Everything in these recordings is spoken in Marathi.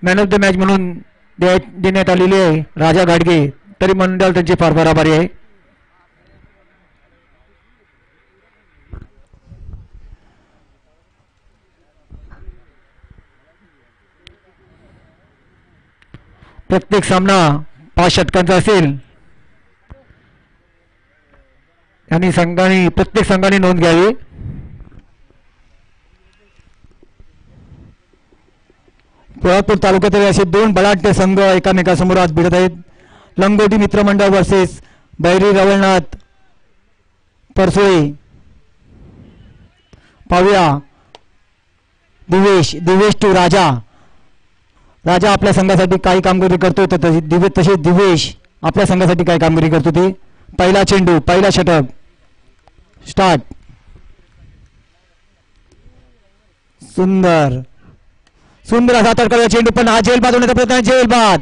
मॅन ऑफ द मॅच म्हणून देण्यात आलेली आहे राजा घाडगे. तरी मंडळ त्यांचे फार फार आभारी आहे. प्रत्येक सामना 5 षटकांचा असेल आणि प्रत्येक संघाने नोंद घ्यावी. कोल्हापूर तालुक्यातील असे 2 बलाढ्य संघ एकामेकासमोर आज भिडत आहेत. लंगोटी मित्रमंडळ वर्सेस बैरी रवळनाथ परसोळी. पाहूया दिवेश टू राजा. राजा आपल्या संघासाठी काही कामगिरी करतो तर तसे दिवेश आपल्या संघासाठी काय कामगिरी करतो ती. पहिला चेंडू, पहिला षटक स्टार्ट. सुंदर सुंदर असा तडकाचा चेंडू, पण हा जेल बाद होण्याचा प्रयत्न आहे. जेल बाद.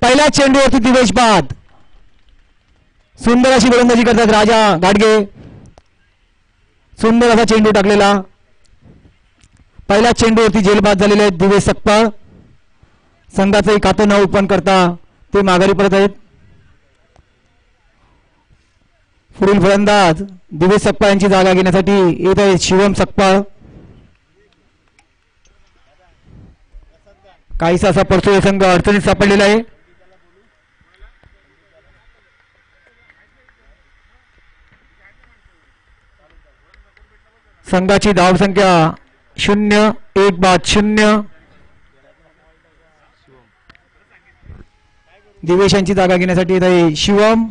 पहिल्या चेंडूवरती दिवेश बाद. सुंदर अशी गोलंदाजी करतात राजा घाडगे. सुंदर असा चेंडू टाकलेला. पहिल्या चेंडूवरती जेल बाद झालेले आहेत दिवेश सकपाळ. संघाचंही खातं न ओपन करता ते माघारी परत आहेत. पुढील फलंदाज दिवेश सकपाळ यांची जागा घेण्यासाठी येत आहे शिवम सकपाळ. काहीसा असा परसोळी संघ अडचणीत सापडलेला आहे. संघाची धावसंख्या 0, 1 बाद 0. दिवेश यांची जागा घेण्यासाठी येत आहे शिवम.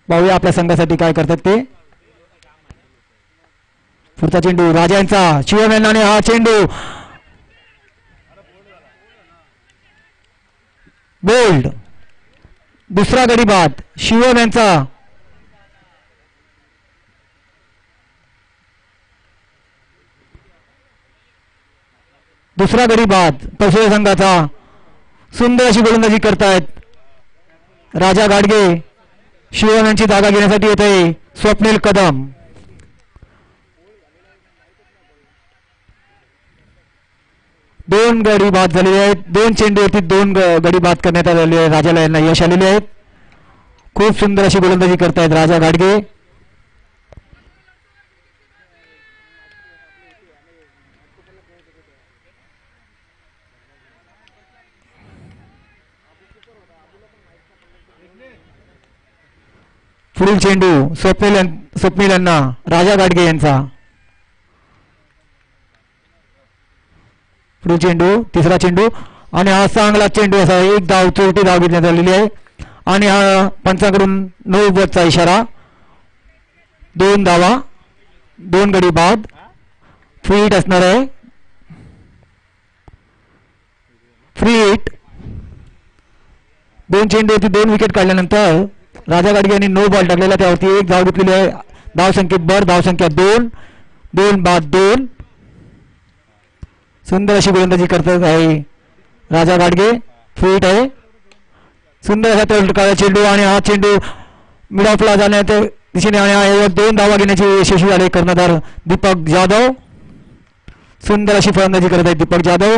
पाहूया आपल्या संघासाठी काय करतात ते. पुढचा चेंडू राजा यांचा. शिवम यांना हा चेंडू बोल्ड. दुसरा गडी बाद शिवम यांचा. दुसरा गडी बाद परसोळी संघाचा. सुंदर अशी गोलंदाजी करतायत राजा घाडगे. शिवम यांची जागा घेण्यासाठी येत आहे स्वप्नील कदम. दोन गडी बाद झालेले आहेत. 2 चेंडूवरती 2 गडी बाद करण्यात आलेले आहे. राजाला यांना यश आलेले आहेत. खूप सुंदर अशी गोलंदाजी करतायत राजा घाडगे. पुढील चेंडू स्वप्नील यांना राजा घाडगे यांचा. पुढील चेंडू, तिसरा चेंडू आणि हा चांगला चेंडू असा. 1 धाव, चोरटी धाव घेण्यात आलेली आहे आणि हा पंचाकडून 9 बदचा इशारा. 2 धावा, 2 गडी बाद. फ्री हिट असणार आहे. Free hit. 2 चेंडूवरती 2 विकेट काढल्यानंतर राजा घाडगे यांनी 9 बॉल टाकलेला. त्यावरती 1 धाव घेतलेली आहे. धावसंख्येत भर. धावसंख्या 2. 2 बाद 2. सुंदर अशी गोलंदाजी करत आहे राजा घाडगे. फ्री हिट आहे. सुंदर असा तडकाचा चेंडू आणि हा चेंडू मिड ऑफला जाण्याच्या दिशेने आणि 2 धावा घेण्याचे यशस्वी झाले कर्णधार दीपक जाधव. सुंदर अशी फलंदाजी करत आहे दीपक जाधव.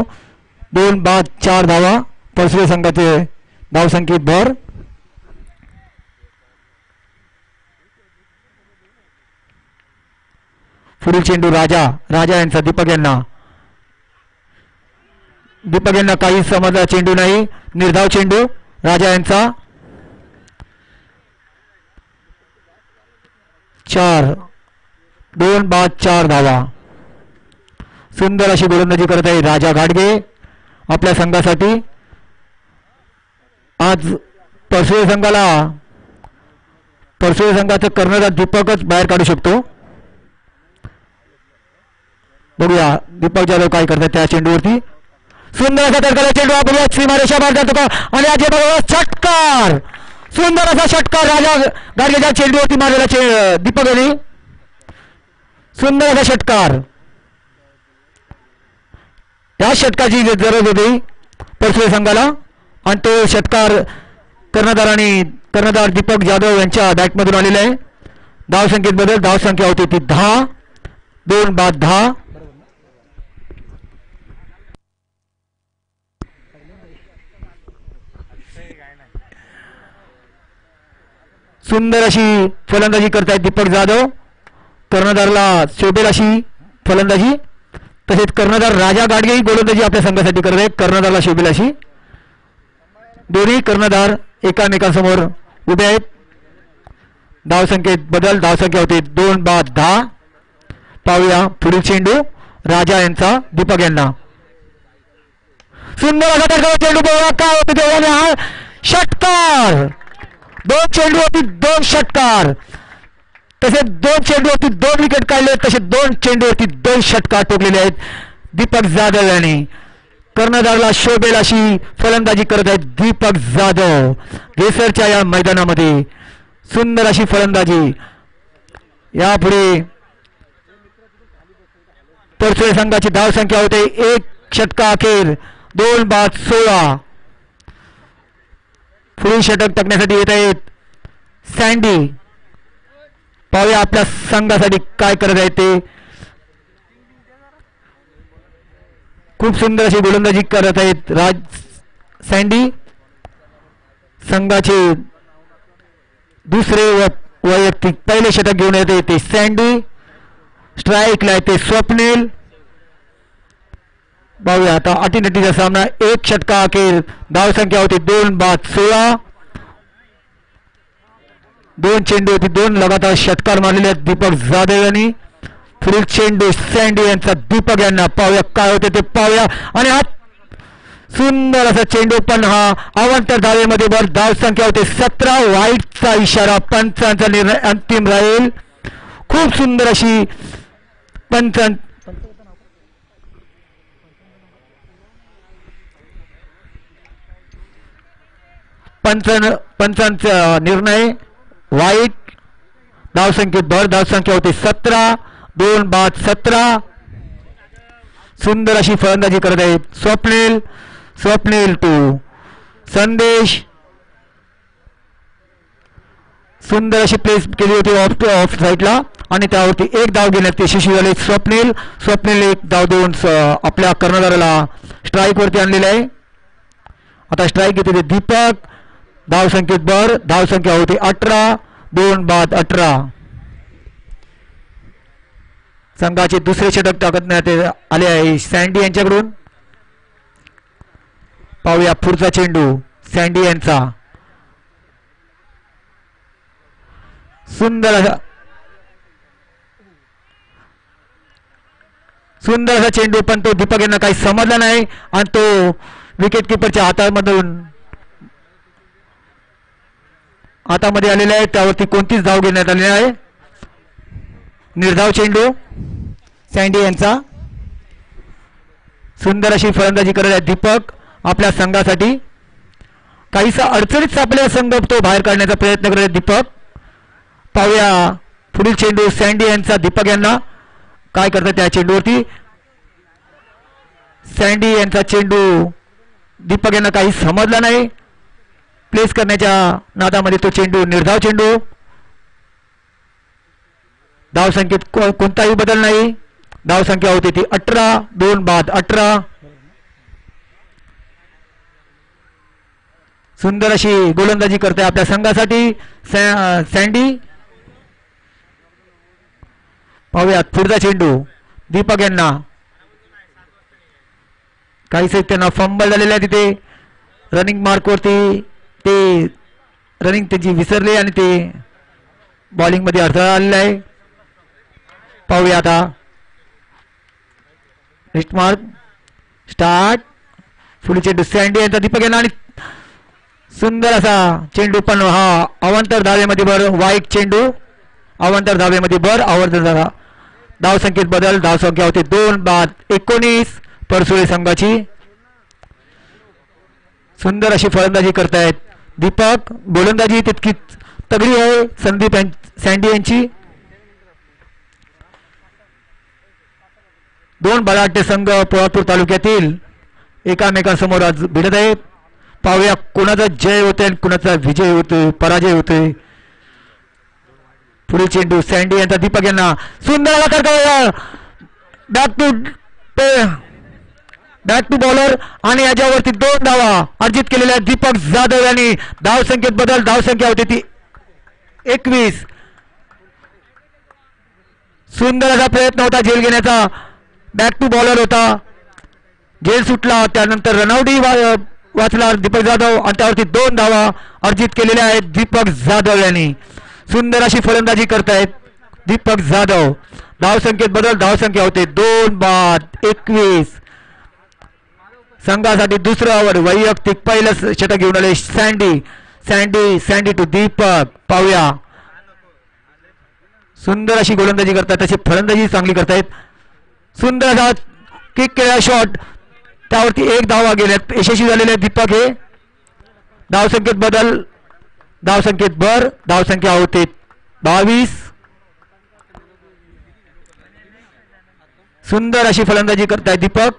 2 बाद 4 धावा. परसोळी संघाचे धावसंख्येत भर. पुढील चेंडू राजा यांचा दीपक यांना काही समजला चेंडू नाही. निर्धाव चेंडू राजा यांचा. 4 2 बाद 4 धावा. सुंदर अशी गोलंदाजी करत आहे राजा घाडगे आपल्या संघासाठी. आज परसोळी संघाचं कर्णधार दीपकच बाहेर काढू शकतो. बघूया दीपक जाधव काय करतात त्या चेंडूवरती. सुंदर असा तडकाला चेंडू. बघूया सीमारेषा बाहेर जातो का आणि आज षटकार. सुंदर असा षटकार राजा घाडगेच्या चेंडूवरती मारलेला दीपक यांनी. सुंदर असा षटकार. या षटकाची गरज होती परसोळी संघाला आणि तो षटकार कर्णधार दीपक जाधव यांच्या बॅटमधून आलेला आहे. धावसंख्येत बदल. धावसंख्या होती ती 10. 2 बाद 10. सुंदर अशी फलंदाजी करतायत दीपक जाधव. कर्णधारला शोभेल अशी फलंदाजी. तसेच कर्णधार राजा गाडगे ही गोलंदाजी आपल्या संघासाठी करत आहेत. कर्णधारला शोभेल अशी. दोन्ही कर्णधार एकामेकांसमोर उभे आहेत. धावसंख्येत बदल. धावसंख्या होती 2 बाद 10. पाहूया पुढील चेंडू राजा यांचा दीपक यांना. सुंदर असा चेंडू बघा काय होते तेव्हा हा षटकार. 2 चेंडू होती 2 षटकार. तसे 2 चेंडू होती 2 विकेट काढले. तसे 2 चेंडू होती 2 षटकार टोकलेले आहेत दीपक जाधव यांनी. कर्णधारला शोभेल अशी फलंदाजी करत आहेत दीपक जाधव वेसरच्या या मैदानामध्ये. सुंदर अशी फलंदाजी. यापुढे परसुळे संघाची धावसंख्या होते 1 षटका अखेर 2 बाद 16. पुढील षटक टाकण्यासाठी येत आहेत सँडी. पाहूया आपल्या संघासाठी काय करत आहेत ते. खूप सुंदर अशी गोलंदाजी करत आहेत सँडी. संघाचे दुसरे वैयक्तिक पहिले षटक घेऊन येते ते सँडी. स्ट्राईकला येते स्वप्नील. पाहूया आता अटीनटीचा सामना. 1 षटका अखेर धावसंख्या होती 2 बाद 16. 2 चेंडू होती 2 लगातार षटकार मारलेले आहेत दीपक जाधव यांनी. पुढील चेंडू सँडी यांचा दीपक यांना. पाहूया काय होते ते पाहूया. आणि हा सुंदर असा चेंडू पण हा अवांतर धावेमध्ये वर. धावसंख्या होते 17. वाईटचा इशारा. पंचांचा निर्णय अंतिम राहील. खूप सुंदर अशी पंचांचा निर्णय वाईट. धावसंख्येत भर. धावसंख्या होती 17. 2 बाद 17. सुंदर अशी फलंदाजी करत आहेत स्वप्नील टू संदेश. सुंदर अशी प्लेस केली होती ऑफ साईडला आणि त्यावरती 1 धाव घेण्यात यशस्वी झाले स्वप्नील 1 धाव देऊन आपल्या कर्णधाराला स्ट्राईक वरती आणलेले आहे. आता स्ट्राईक घेते ते दीपक. धावसंख्येत भर. धावसंख्या होती 18. 2 बाद 18. संघाचे दुसरे षटक टाकण्यात आले आहे सँडी यांच्याकडून. पाहूया पुढचा चेंडू सँडी यांचा. सुंदर असा चेंडू पण तो दीपक यांना काही समजला नाही आणि तो विकेट किपरच्या हातामध्ये आलेला आहे. त्यावरती कोणतीच धाव घेण्यात आलेली आहे. निर्धाव चेंडू सँडी यांचा. सुंदर अशी फलंदाजी करत आहे दीपक आपल्या संघासाठी. काहीसा अडचणीत सापलेला संघ तो बाहेर काढण्याचा प्रयत्न करत आहे दीपक. पाहूया पुढील चेंडू सँडी यांचा दीपक यांना. काय करतात त्या चेंडूवरती. सँडी यांचा चेंडू दीपक यांना काही समजला नाही. प्लेस करण्याच्या नादामध्ये तो चेंडू निर्धाव चेंडू. धावसंख्येत कोणताही बदल नाही. धावसंख्या होती ती 18. 2 बाद 18. सुंदर अशी गोलंदाजी करते आपल्या संघासाठी सँडी. पाहूयात पुढचा चेंडू दीपक यांना. काहीसे त्यांना फंबल झालेला आहे तिथे रनिंग मार्कवरती. ते रनिंग त्याची विसरले आणि ते बॉलिंग मध्ये अडथळा आलेला आहे. पाहूया आता नेक्स्ट मार्क स्टार्ट. पुढे चेंडू सँडी यांचा दीपक यांना आणि सुंदर असा चेंडू पण हा अवांतर धावेमध्ये भर. वाईट चेंडू अवांतर धावेमध्ये भर. अवांतर धावसंख्येत बदल. धावसंख्या होती 2 बाद 19 परसुळे संघाची. सुंदर अशी फलंदाजी करतायत दीपक. गोलंदाजी तितकी तगडी आहे संदीप सँडी यांची. 2 बलाढ्य संघ पोळापूर तालुक्यातील एकामेकांसमोर आज भिडत आहेत. पाहूया कोणाचा जय होतोय आणि कोणाचा विजय होतोय पराजय होतोय. पुढील चेंडू सँडी यांचा दीपक यांना सुंदर बॅक टू बॉलर आणि याच्यावरती 2 धावा अर्जित केलेल्या दीपक जाधव यांनी धाव संख्येत बदल. धावसंख्या होती ती 21. सुंदर असा प्रयत्न होता झेल घेण्याचा. बॅक टू बॉलर होता, झेल सुटला, त्यानंतर रनआउटही वाचला दीपक जाधव आणि त्यावरती 2 धावा अर्जित केलेल्या आहेत दीपक जाधव यांनी. सुंदर अशी फलंदाजी करतायत दीपक जाधव. धावसंख्येत बदल. धावसंख्या होते 2-21. संघासाठी दुसरं ओव्हर वैयक्तिक पहिलं षटक घेऊन आले सँडी टू दीपक. पाहूया सुंदर अशी गोलंदाजी करतात, तशी फलंदाजी चांगली करतायत. सुंदर असा किक केला शॉट, त्यावरती 1 धावा गेल्यात, यशस्वी झालेले दीपक हे. धावसंख्येत बदल. धावसंख्येत भर. धावसंख्या होते 22. सुंदर अशी फलंदाजी करताय दीपक.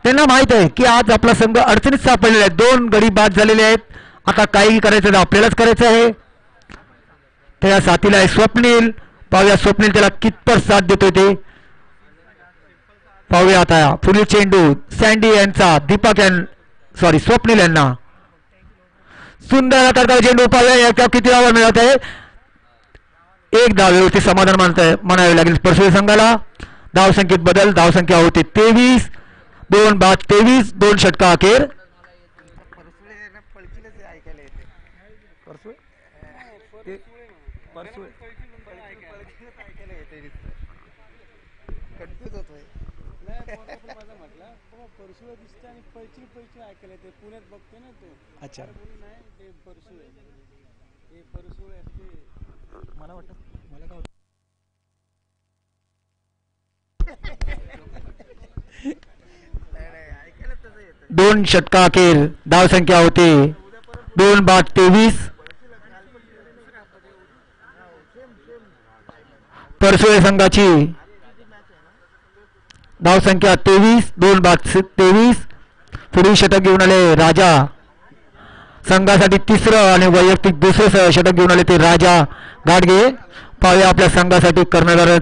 त्यांना माहित आहे की आज आपला संघ अडचणीत सापडलेला आहे. 2 गडी बाद झालेले आहेत. आता काही करायचं तर आपल्यालाच करायचं आहे. त्या साथीला आहे स्वप्नील. पाहूया स्वप्नील त्याला कितपत साथ देतोय ते पाहूया. आता पुढील चेंडू सँडी यांचा दीपक स्वप्नील यांना. सुंदर तडका चेंडू. पाहूया किती धावा मिळत आहे. 1 धाव व्यवस्थित समाधान म्हणावे लागेल परसुळे संघाला. धावसंख्येत बदल. धावसंख्या होती 23. 2-23. 2 षटका अखेर. अच्छा मला वाटतं मला काय 2 षटका अखेर. धावसंख्या होते 2-23. परसुळे संघाची धावसंख्या 23. 2-23. पुढील षटक घेऊन आले राजा. संघासाठी तिसरं आणि वैयक्तिक दुसरं षटक घेऊन आले ते राजा गाडगे. पाहूया आपल्या संघासाठी कर्णधार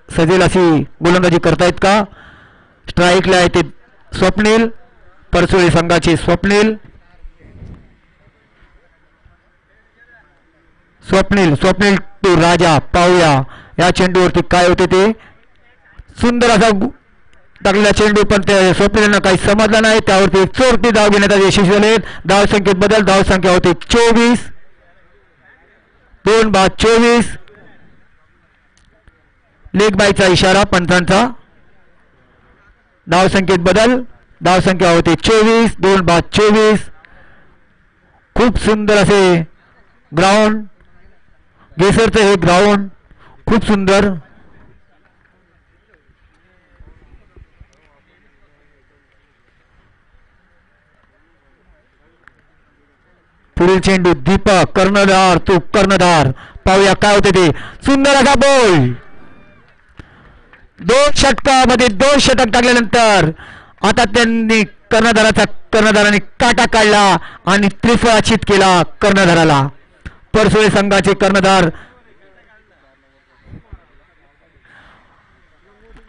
सजेल अशी गोलंदाजी करतायत का. स्ट्राईकला आहे ते स्वप्नील. परसुळे संघाचे स्वप्नील टू राजा. पाहूया या चेंडूवरती काय होते ते. सुंदर असा टाकलेला चेंडू, पण ते स्वप्नीलना काही समजलं नाही. त्यावरती एक चोरटी धाव घेण्यात यशस्वी झाले. धावसंख्येत बदल. धावसंख्या होती 24. 2-24. लेग बायचा इशारा पंचांचा. धावसंख्येत बदल. धावसंख्या होती 24. 2-24. खूप सुंदर असे ग्राउंड. गेसरचं हे ग्राउंड खूप सुंदर. पुढील चेंडू दीपक. कर्णधार तो कर्णधार. पाहूया काय होते ते. सुंदर असा बॉल. 2 षटकामध्ये 2 षटक टाकल्यानंतर आता त्यांनी कर्णधाराने काटा काढला आणि त्रिफळाचित केला कर्णधाराला. परसुळे संघाचे कर्णधार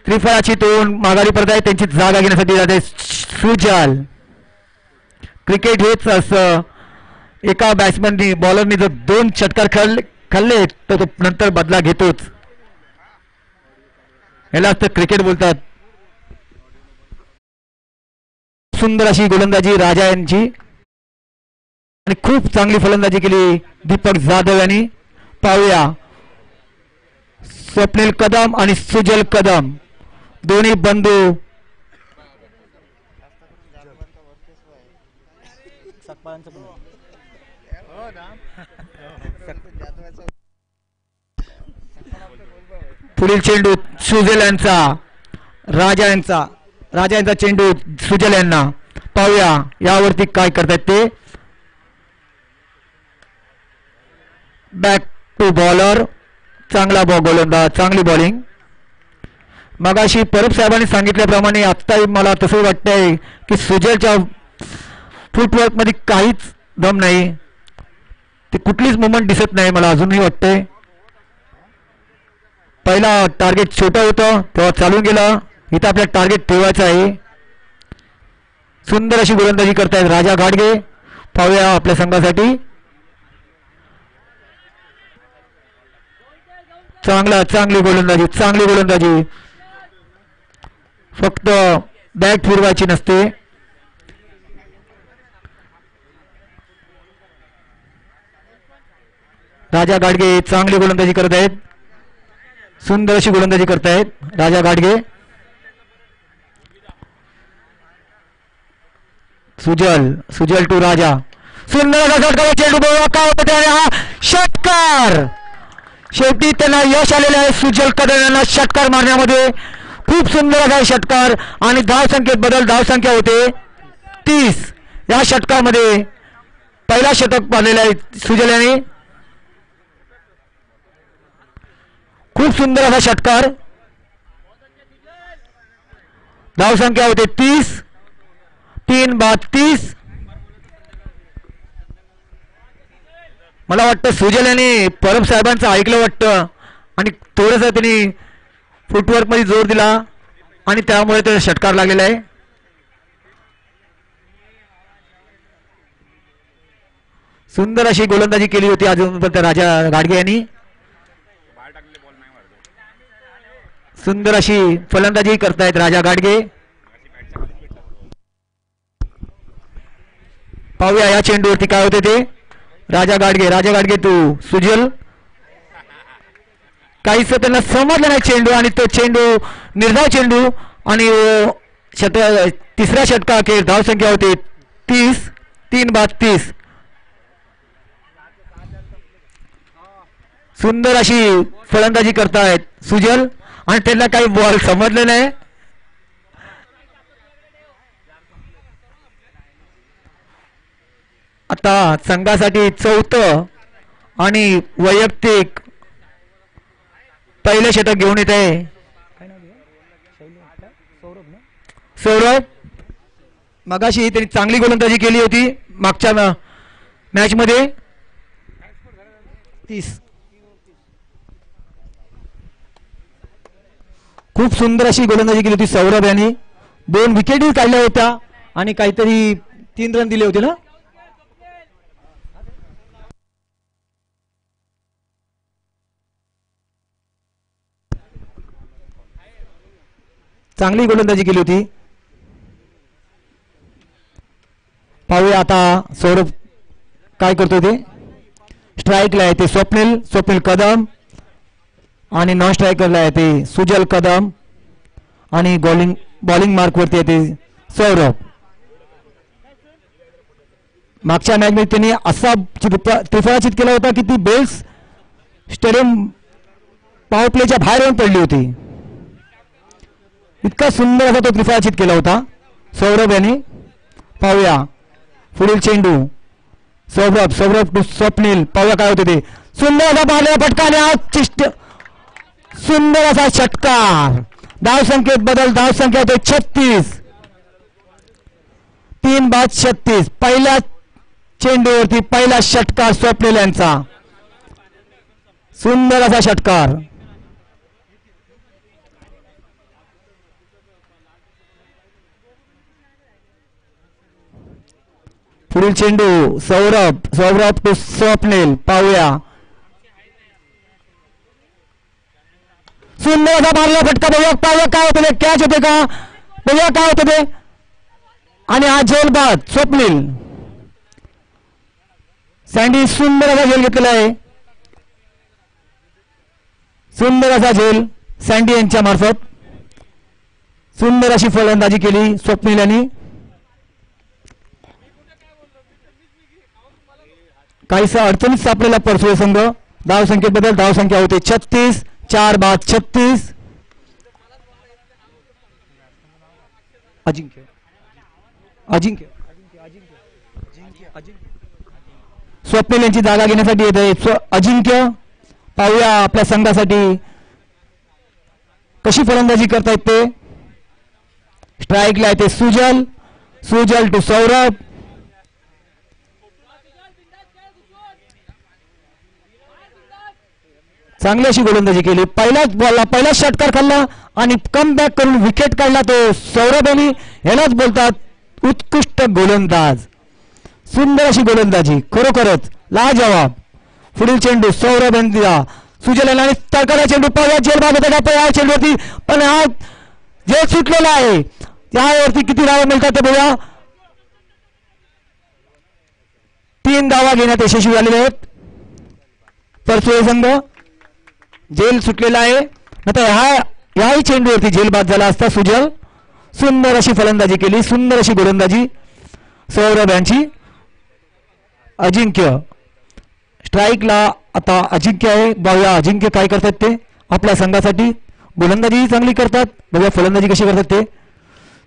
त्रिफळाचित होऊन माघारी परत आहे. त्यांची जागा घेण्यासाठी जाते सुजल. क्रिकेट हेच असं, एका बॅट्समननी बॉलरनी जर 2 षटकार खाल्ले तर तो नंतर बदला घेतोच. यालाच तर क्रिकेट बोलतात. सुंदर अशी गोलंदाजी राजा यांची आणि खूप चांगली फलंदाजी केली दीपक जाधव यांनी. पाहूया स्वप्नील कदम आणि सुजल कदम दोन्ही बंधू. पुढील चेंडू सुजल यांचा. राजा यांचा चेंडू सुजल यांना. पाहूया यावरती काय करतात ते. Back to bowler. चांगला गोलंदाज, चांगली बॉलिंग. मगाशी परब साहेबांनी सांगितल्याप्रमाणे आत्ताही मला तसं वाटतंय की सुजलच्या फुटवर्क मध्ये काहीच दम नाही. ती कुठलीच मुवमेंट दिसत नाही मला अजूनही वाटतंय. पहिला टार्गेट छोटं होतं तेव्हा चालून गेलं. इथं आपल्या टार्गेट ठेवायचं आहे. सुंदर अशी गोलंदाजी करतायत राजा घाडगे. पाहूया आपल्या संघासाठी. चांगली गोलंदाजी. फक्त बॅट फिरवायची नसते. राजा घाडगे चांगली गोलंदाजी करत आहेत. सुंदर अशी गोलंदाजी करतायत राजा घाडगे. सुजल टू राजा. सुंदर असा षटकार. चेंडू काय होत हा षटकार. शेवटी त्यांना यश आलेलं आहे सुजल कदम यांना षटकार मारण्यामध्ये. खूप सुंदर असा षटकार आणि धाव संख्येत बदल. धाव संख्या होते 30. या षटकामध्ये पहिला षटक मारलेला आहे सुजल यांनी. खूप सुंदर असा षटकार. धाव संख्या होते 30. 3 बाद 30. मला वाटतं सुजल यांनी परब साहेबांचं ऐकलं वाटतं आणि थोडंसं त्यांनी फुटवर्क मध्ये जोर दिला आणि त्यामुळे त्याला षटकार लागलेला आहे. सुंदर अशी गोलंदाजी केली होती अजूनपर्यंत राजा घाडगे यांनी. सुंदर अशी फलंदाजी करतायत राजा घाडगे. पाहूया या चेंडूवरती काय होते ते. राजा घाडगे टू सुजल. काहीच त्यांना समजलं नाही चेंडू आणि तो चेंडू निर्धाव चेंडू आणि तिसऱ्या षटका अखेर धाव संख्या होती 30. 3 बाद 30. सुंदर अशी फलंदाजी करतायत सुजल आणि त्यांना काही बॉल समजले नाही. आता संघासाठी चौथं आणि वैयक्तिक पहिले षटक घेऊन येत आहे सौरभ. मगाशी त्यांनी चांगली गोलंदाजी केली होती मागच्या मॅच मध्ये. 30. खूप सुंदर अशी गोलंदाजी केली होती सौरभ यांनी. 2 विकेटही काढल्या होत्या आणि काहीतरी 3 रन दिले होते ना. चांगली गोलंदाजी केली होती. पाहूया आता सौरभ काय करतो ते. स्ट्राईकला आहे ते स्वप्नील कदम आणि नॉन स्ट्रायकरला आहे ते सुजल कदम आणि बॉलिंग मार्कवरती आहे ते सौरभ. मागच्या मॅच मध्ये त्यांनी असा त्रिफळाचित केला होता की ती बेल्स स्टेडियम पॉवर प्लेच्या बाहेर येऊन पडली होती. इतका सुंदर असा तो त्रिफळाचित केला होता सौरभ यांनी. पाहूया पुढील चेंडू. सौरभ टू स्वप्नील. पाहूया काय होते ते. सुंदर असा मारलेला फटका आणि सुंदर असा षटकार. धाव संख्येत बदल. धाव संख्या होते 36. 3 बाद 36. पहिल्या चेंडूवरती पहिला षटकार स्वप्नील यांचा. सुंदर असा षटकार. पुढील चेंडू सौरभ टू स्वप्नील. पाहूया सुंदर असा मारला फटका. पाहूया काय होतं ते. कॅच होते का बघूया काय होतं ते. आणि हा झेल बाद स्वप्नील. सँडी सुंदर असा झेल घेतलेला आहे. सुंदर असा झेल सँडी यांच्या मार्फत. सुंदर अशी फलंदाजी केली स्वप्नील यांनी. काहीसा अडचणीत सापडलेला परसोळे संघ. धाव संख्येत बदल. धाव संख्या होते 36. 4 बाद 36. अजिंक्य स्वप्नील यांची जागा घेण्यासाठी येत आहे अजिंक्य. पाहूया आपल्या संघासाठी कशी फलंदाजी करतायत ते. स्ट्राईकला आहे ते सुजल टू सौरभ. चांगली अशी गोलंदाजी केली. पहिल्याच बॉलला पहिलाच षटकार खाल्ला आणि कम बॅक करून विकेट काढला तो सौरभ यांनी. यालाच बोलतात उत्कृष्ट गोलंदाज. सुंदर अशी गोलंदाजी खरोखरच लाजवाब. पुढील चेंडू सौरभ यांनी दिला सुजल आणि तडकाला चेंडू पाहूया जेलबाद होता का या चेंडूवरती. पण हा जेल सुटलेला आहे. त्यावरती किती धावा मिळतात ते बघूया. 3 धावा घेण्यात यशस्वी झालेले आहेत परसुळे संघ. जेल सुटलेला आहे. नंतर याही चेंडूवरती जेल बाद झाला असता सुजल. सुंदर अशी फलंदाजी केली. सुंदर अशी गोलंदाजी सौरभ यांची. अजिंक्य स्ट्राईकला आता अजिंक्य आहे. बघूया अजिंक्य काय करतात ते आपल्या संघासाठी. गोलंदाजी चांगली करतात. बघूया फलंदाजी कशी करतात ते.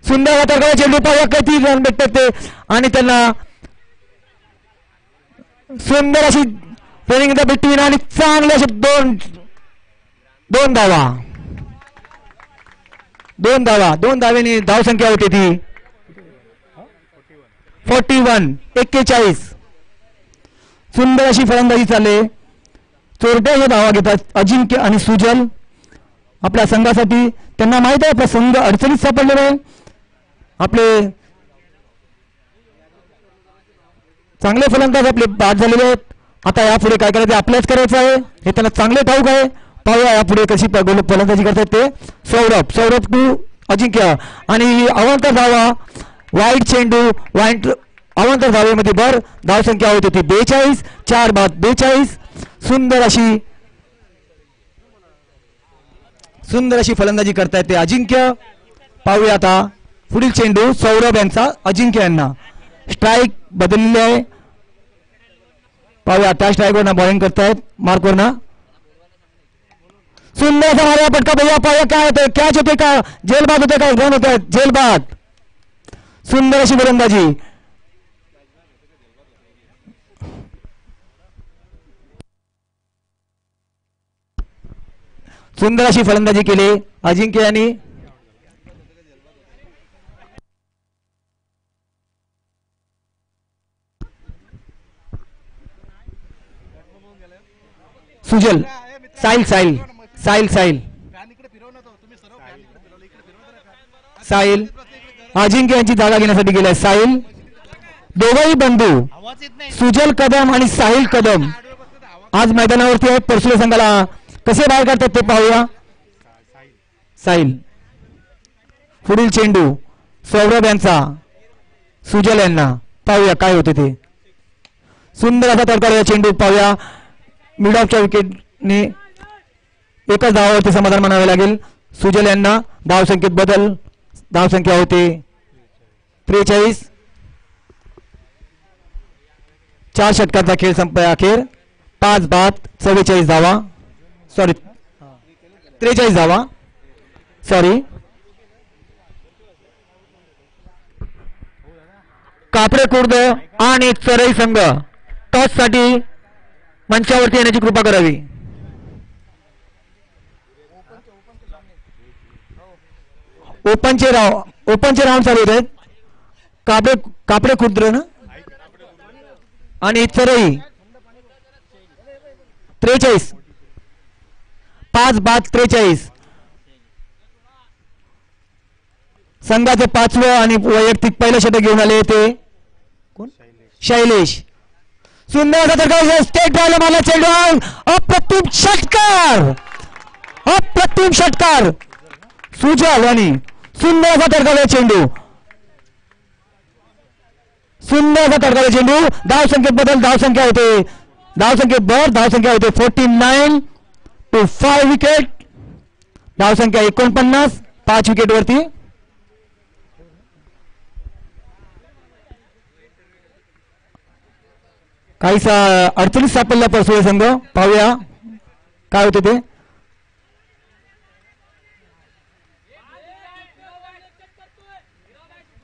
सुंदर वातावरण चेंडू पाहूया किती रन भेटतात ते. आणि त्यांना सुंदर अशी ट्रेनिंग बिटवीन आणि चांगले असे दोन धावेने धावसंख्या होती ती 41. सुंदर अशी फलंदाजी चालले. चोरट्या धावा घेतात अजिंक्य आणि सुजल आपल्या संघासाठी. त्यांना माहित आहे आपला संघ अडचणीत सापडलेला आहे. आपले चांगले फलंदाज आपले बाद झालेले आहेत. आता यापुढे काय करायचं आपल्याच करायचं आहे हे त्यांना चांगले ठाऊक आहे. पाहूया यापुढे कशी फलंदाजी करतात ते. सौरभ टू अजिंक्य आणि अवांतर धावा. वाईट चेंडू वाईट अवांतर धावेमध्ये भर. धावसंख्या होती ती 42. 4 बाद 42. सुंदर अशी फलंदाजी करतायत ते अजिंक्य. पाहूया आता पुढील चेंडू सौरभ यांचा अजिंक्य यांना. स्ट्राईक बदललेली आहे. पाहूया त्या स्ट्राईकवर बॉलिंग करतायत मार्कवरना. सुंदर असा मारा पटका बघूया. पाहूया काय होतं. कॅच होते का जेलबाद होते का रन होत आहेत जेलबाद. सुंदर अशी गोलंदाजी. सुंदर अशी फलंदाजी केली अजिंक्य यांनी. सुजल साहिल अजिंक्य यांची जागा घेण्यासाठी गेलाय साहिल. दोघंही बंधू सुजल कदम आणि साहिल कदम आज मैदानावरती आहेत. परसुळे संघाला कसे बाहेर काढतात ते पाहूया. साहिल पुढील चेंडू सौरभ यांचा सुजल यांना. पाहूया काय होते ते. सुंदर असा तडका चेंडू. पाहूया मिड ऑफच्या विकेटने एकच धावावरती समाधान मानावे लागेल सुजल यांना. धावसंख्येत बदल. धावसंख्या होते 43. 4 षटकांचा खेळ संपला अखेर. 5 बाद 44 धावा. 43 धावा. कापडे खुर्द आणि चरई संघ टॉस साठी मंचावरती येण्याची कृपा करावी. ओपनचे राऊंड चालू होत आहेत. कापडे खुर्द ना आणि चरई. 43. 5 बाद 43. संघाचे 5वे आणि वैयक्तिक पहिलं षटक घेऊन आले ते कोण शैलेश. सुंदर असा तडका स्टेट ड्राइव्हला मारला चेंडू. अप्रतिम षटकार सुजल यांनी. सुंदर असा तडका चेंडू. धावसंख्येत बदल. धावसंख्या होते 49 to 5 विकेट. धावसंख्या 49. 5 विकेट वरती. काहीसा अडचणीत सापडला परसुळे संघ. पाहूया काय होते ते.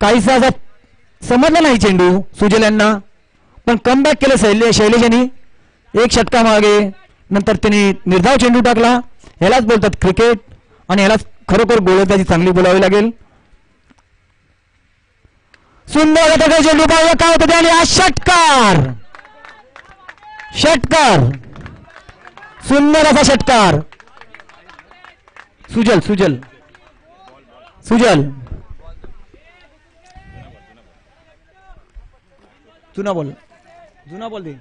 काहीसा समजला नाही चेंडू सुजल यांना. पण कमबॅक केलं शैलेश यांनी. 1 षटका मागे नंतर त्यांनी निर्धाव चेंडू टाकला. ह्यालाच बोलतात क्रिकेट आणि ह्यालाच खरोखर गोलंदाजी चांगली बोलावी लागेल. सुंदर चेंडू. पाहूया काय होतं ते. आणि हा षटकार सुंदर असा षटकार. सुजल सुजल सुजल जुना बॉल दे.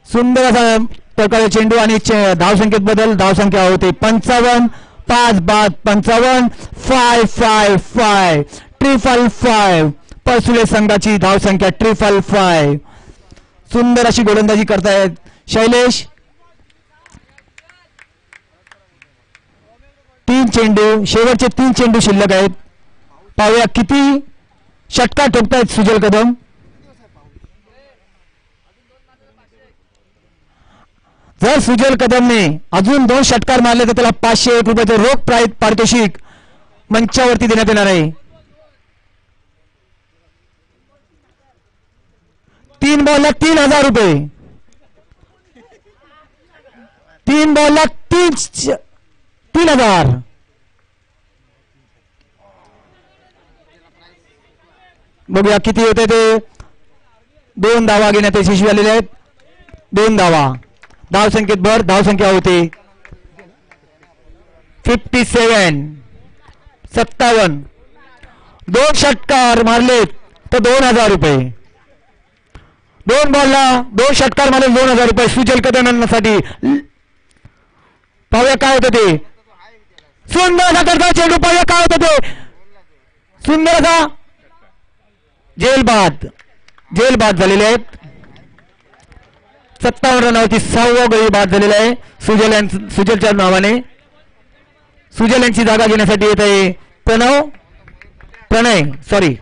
सुंदर असा प्रकारे चेंडू आणि धावसंख्येत बदल. धावसंख्या होते 55. 5 बाद 55. 555 555. परसुले संघाची धावसंख्या 555. सुंदर अशी गोलंदाजी करतायत शैलेश. 3 चेंडू, शेवटचे 3 चेंडू शिल्लक आहेत. पाहूया किती षटकार ठोकतायत सुजल कदम. जर सुजल कदमने अजून 2 षटकार मारले तर त्याला 501 रुपयाचं रोख पारितोषिक मंचावरती देण्यात येणार आहे. 3 बॉलला 3000 रुपये. 3 बॉलला 3000. बघूया किती होते ते. 2 धावा घेण्यात यशस्वी झालेले आहेत. 2 धावा. धावसंख्येत भर. धावसंख्या होते 57. 57. 2 षटकार मारलेत तर 2000 रुपये. 2 बॉलला 2 षटकार मारले 2000 रुपये सुजल कदमांसाठी. पाहूया काय होतं ते. सुंदर असा करता चेंडू. पाहूया काय होतं ते. सुंदर असा जेल बाद झालेले आहेत. 57 रनावरती 6वा गडी बाद झालेला आहे सुजलच्या नावाने. सुजल यांची जागा घेण्यासाठी येत आहे प्रणय सॉरी.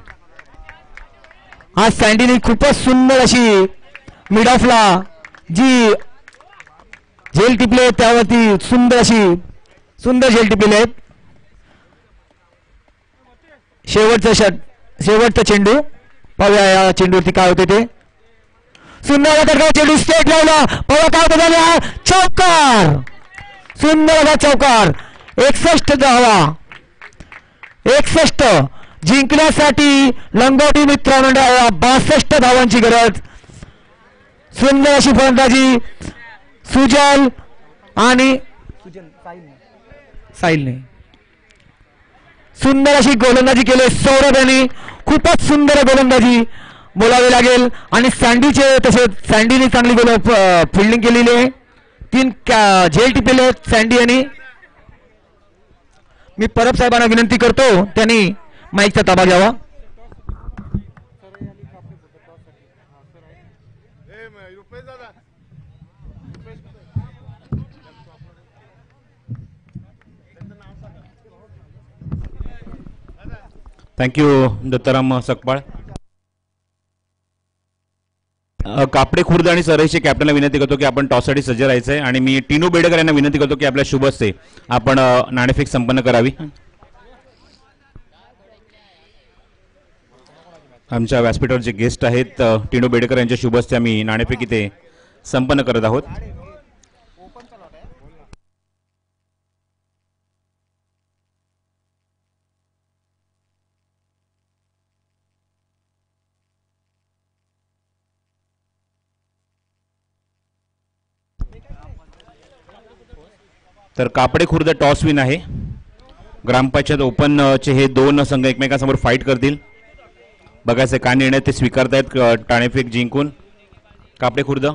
आज सँडीने खूपच सुंदर अशी मिड ऑफला जी झेल टिपले त्यावरती सुंदर झेल टिपलेले आहेत. शेवटचा चेंडू. पाहूया या चेंडूवरती काय होते ते. सुंदर चेंडू स्टेट लावला. पाहूया काय होतं झाले. चौकार. सुंदर असा चौकार. 61 धावा. 61 जिंकण्यासाठी लंगोटी मित्र मंडळाला 62 धावांची गरज. सुंदर अशी फलंदाजी सुजल आणि साहिलने. सुंदर अशी गोलंदाजी केली सौरभ यांनी. खूपच सुंदर गोलंदाजी बोलावी लागेल. आणि सँडीने चांगली फिल्डिंग केलेली आहे. 3 झेल टिपलेले आहेत सँडी यांनी. मी परब साहेबांना विनंती करतो त्यांनी माईकचा ताबा घ्यावा. थँक्यू दत्ताराम सकपाळ. कापडे खुर्द आणि सरईचे कॅप्टनला विनंती करतो की आपण टॉससाठी सज्ज राहायचं आहे. आणि मी टिनू बेडेकर यांना विनंती करतो की आपल्या शुभ हस्ते आपण नाणेफेक संपन्न करावी. आमच्या व्यासपीठावर जे गेस्ट आहेत टिनू बेडेकर यांच्या शुभ हस्ते आम्ही नाणेफेक इथे संपन्न करत आहोत. तर कापडे खुर्द टॉस विन आहे. ग्रामपंचायत ओपनचे हे 2 संघ एकमेकांसमोर फाईट करतील. बघायचं काय निर्णय ते स्वीकारतायत नाणेफेक जिंकून. कापडे खुर्द.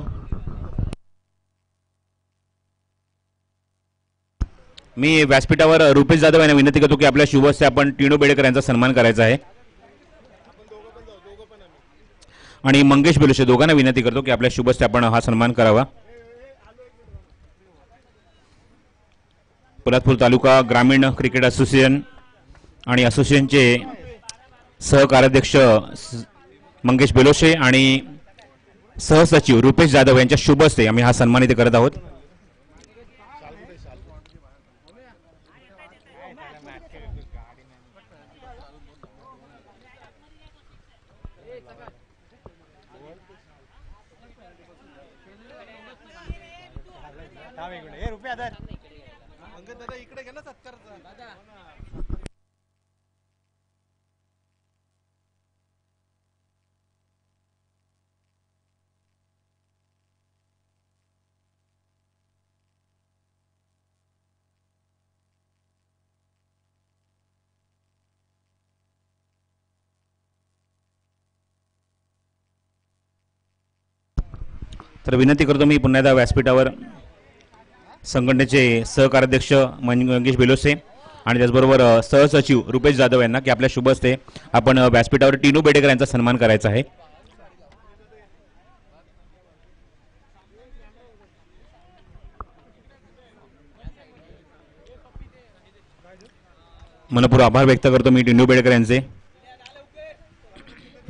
मी व्यासपीठावर रुपेश जाधव यांना विनंती करतो की आपल्या शुभ हस्ते आपण टिनू बेडेकर यांचा सन्मान करायचा आहे. आणि मंगेश बेलुशे दोघांना विनंती करतो की आपल्या शुभ हस्ते आपण हा सन्मान करावा. पोलादपूर तालुका ग्रामीण क्रिकेट असोसिएशन आणि असोसिएशनचे सहकार्याध्यक्ष मंगेश बेलोशे आणि सहसचिव रुपेश जाधव यांच्या शुभ हस्ते आम्ही हा सन्मान इथे करत आहोत. तर विनंती करतो मी पुन्हा एकदा व्यासपीठावर संघटनेचे सहकार्याध्यक्ष मंगेश बेलोसे आणि त्याचबरोबर सहसचिव रुपेश जाधव यांना की आपल्या शुभ हस्ते आपण व्यासपीठावर टिनू बेडेकर यांचा सन्मान करायचा आहे. मनपूर्वक आभार व्यक्त करतो मी टिनू बेडेकर यांचे.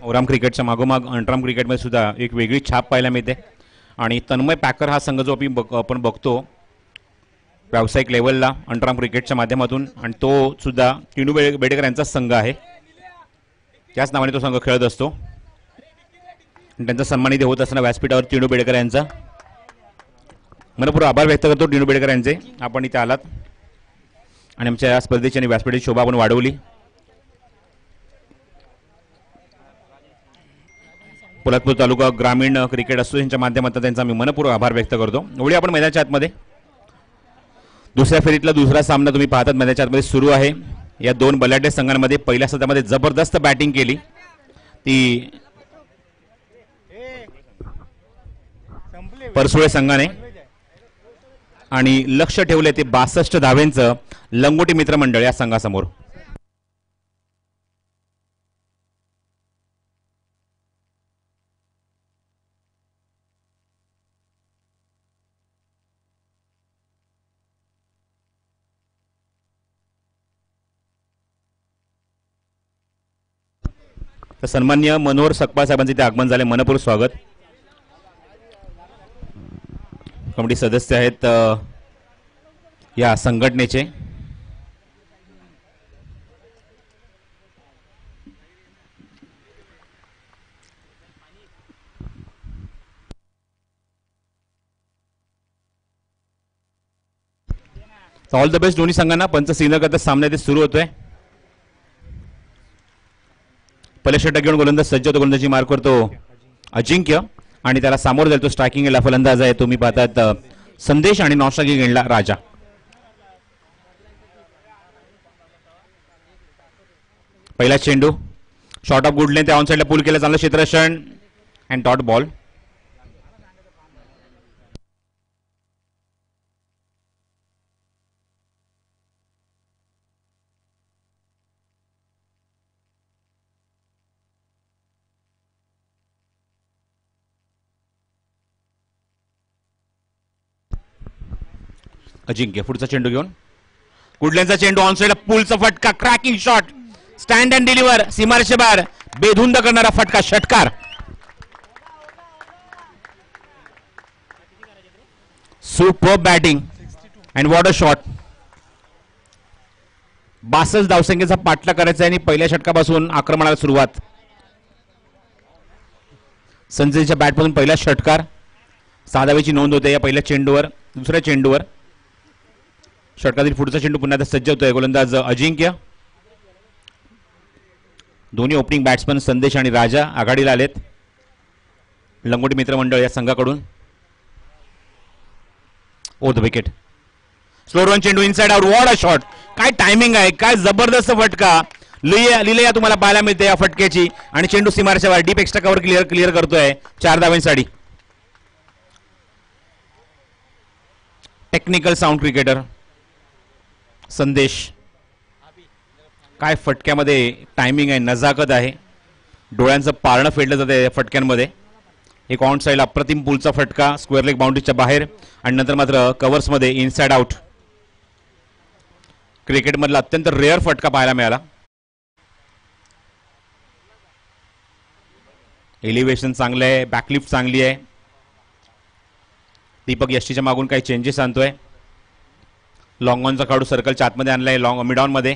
ओराम क्रिकेटच्या मागोमाग अंतराम क्रिकेटमध्ये सुद्धा एक वेगळी छाप पाहायला मिळते आणि तन्मय पॅकर हा संघ जो आपण बघतो व्यावसायिक लेवलला अंतराम क्रिकेटच्या माध्यमातून आणि तो सुद्धा टिनू बेडेकर यांचाच संघ आहे. त्याच नावाने तो संघ खेळत असतो आणि त्यांचा सन्मानित होत असताना व्यासपीठावर टिनू बेडेकर यांचा मनपूर्वक आभार व्यक्त करतो टिनू बेडेकर यांचे. आपण इथे आलात आणि आमच्या या स्पर्धेची आणि व्यासपीठाची शोभा आपण वाढवली. पोलादपूर तालुका ग्रामीण क्रिकेट असोसिएशनच्या माध्यमातून त्यांचा मी मनपूर्वक आभार व्यक्त करतो. एवढी आपण मैदानाच्या आतमध्ये दुसऱ्या फेरीतला दुसरा सामना तुम्ही पाहतात मैदानाच्या आतमध्ये सुरू आहे. या दोन बलाढ्य संघांमध्ये पहिल्या सत्रामध्ये जबरदस्त बॅटिंग केली ती परसुळे संघाने आणि लक्ष ठेवले ते 62 धावेंचं लंगोटी मित्रमंडळ या संघासमोर. तर सन्मान्य मनोहर सकपाळ साहेबांचे इथे आगमन झाले. मनपूर्वक स्वागत. कमिटी सदस्य आहेत या संघटनेचे. ऑल द बेस्ट दोन्ही संघांना. पंच सिग्नल करता सामना ते सुरू होतोय. पहिले षटक घेऊन गोलंदाज सज्ज होतो. गोलंदाजी मार्क करतो अजिंक्य आणि त्याला सामोर जातो स्ट्रायकिंगला फलंदाज आहे तुम्ही पाहतात संदेश आणि नॉस्ट्रायकिंग घेणला राजा. पहिला चेंडू शॉर्ट ऑफ गुडने त्या ऑन साइडला पूल केलं. चांगलं क्षेत्ररक्षण अँड डॉट बॉल. अजिंक्य पुढचा चेंडू घेऊन कुडल्यांचा चेंडू ऑन साइड पूलचा फटका cracking shot stand and deliver सीमारेषे बाहेर बेधुंद करणारा फटका षटकार. Super batting and what a shot. 62 धावसंख्येचा पाठला करायचा आणि पहिल्या षटकापासून आक्रमणाला सुरुवात. संजयच्या बॅटपासून पहिला षटकार. 6 धावेची नोंद होते या पहिल्या चेंडूवर. दुसऱ्या चेंडूवर षटकातील पुढचा चेंडू पुन्हा सज्ज होतोय. गोलंदाज अजिंक्य. दोन्ही ओपनिंग बॅट्समन संदेश आणि राजा आघाडीला आलेत लंगोटी मित्रमंडळ या संघाकडून. Over the wicket. Slow run चेंडू inside out. What a shot. काय टायमिंग आहे. काय जबरदस्त फटका लिलया तुम्हाला पाहायला मिळते या फटक्याची आणि चेंडू सीमारेषेच्या बाहेर डीप एक्स्ट्रा कव्हर क्लिअर करतोय 4 धावांसाठी. टेक्निकल साऊंड क्रिकेटर संदेश. काय फटक्यामध्ये टायमिंग आहे. नजाकत आहे. डोळ्यांचं पारणं फेडलं जातं या फटक्यांमध्ये. एक ऑन साइड अप्रतिम पुलचा फटका स्क्वेअर लेग बाउंड्रीच्या बाहेर आणि नंतर मात्र कव्हर्समध्ये इनसाइड आउट. क्रिकेटमधला अत्यंत रेअर फटका पाहायला मिळाला. एलिव्हेशन चांगलं आहे. बॅकलिफ्ट चांगली आहे. दीपक यष्टीच्या मागून काही चेंजेस आणतोय. लॉंग ऑनचा खेळाडू सर्कलच्या आतमध्ये आणलाय लॉंग मिड ऑन मध्ये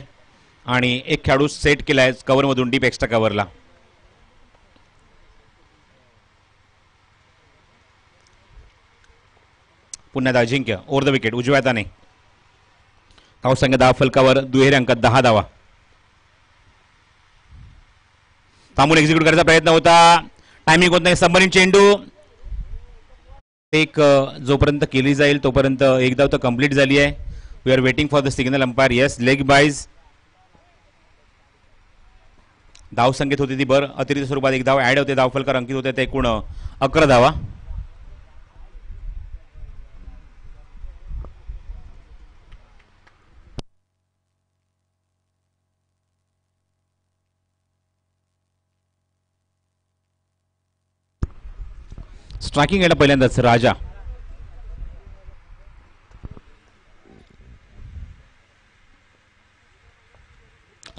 आणि एक खेळाडू सेट केलाय कव्हर मधून डीप एक्स्ट्रा कव्हरला. पुन्हा अजिंक्य ओव्हर द विकेट उजव्या हाताने. धावसंख्या 10 फलकावर दुहेरी अंकात 10 धावा. थांबून एक्झिक्यूट करायचा प्रयत्न होता. टायमिंग होत नाही. सबमरीन चेंडू एक जोपर्यंत केली जाईल तोपर्यंत एक धाव तर कंप्लीट झाली आहे. We are waiting for the signal umpire. Yes leg byes. धाव संख्येत होती ती अतिरिक्त स्वरूपात एक धाव ऍड होते. धावफलकार अंकित होते ते एकूण 11 धावा. स्ट्रायकिंग यायला पहिल्यांदाच राजा.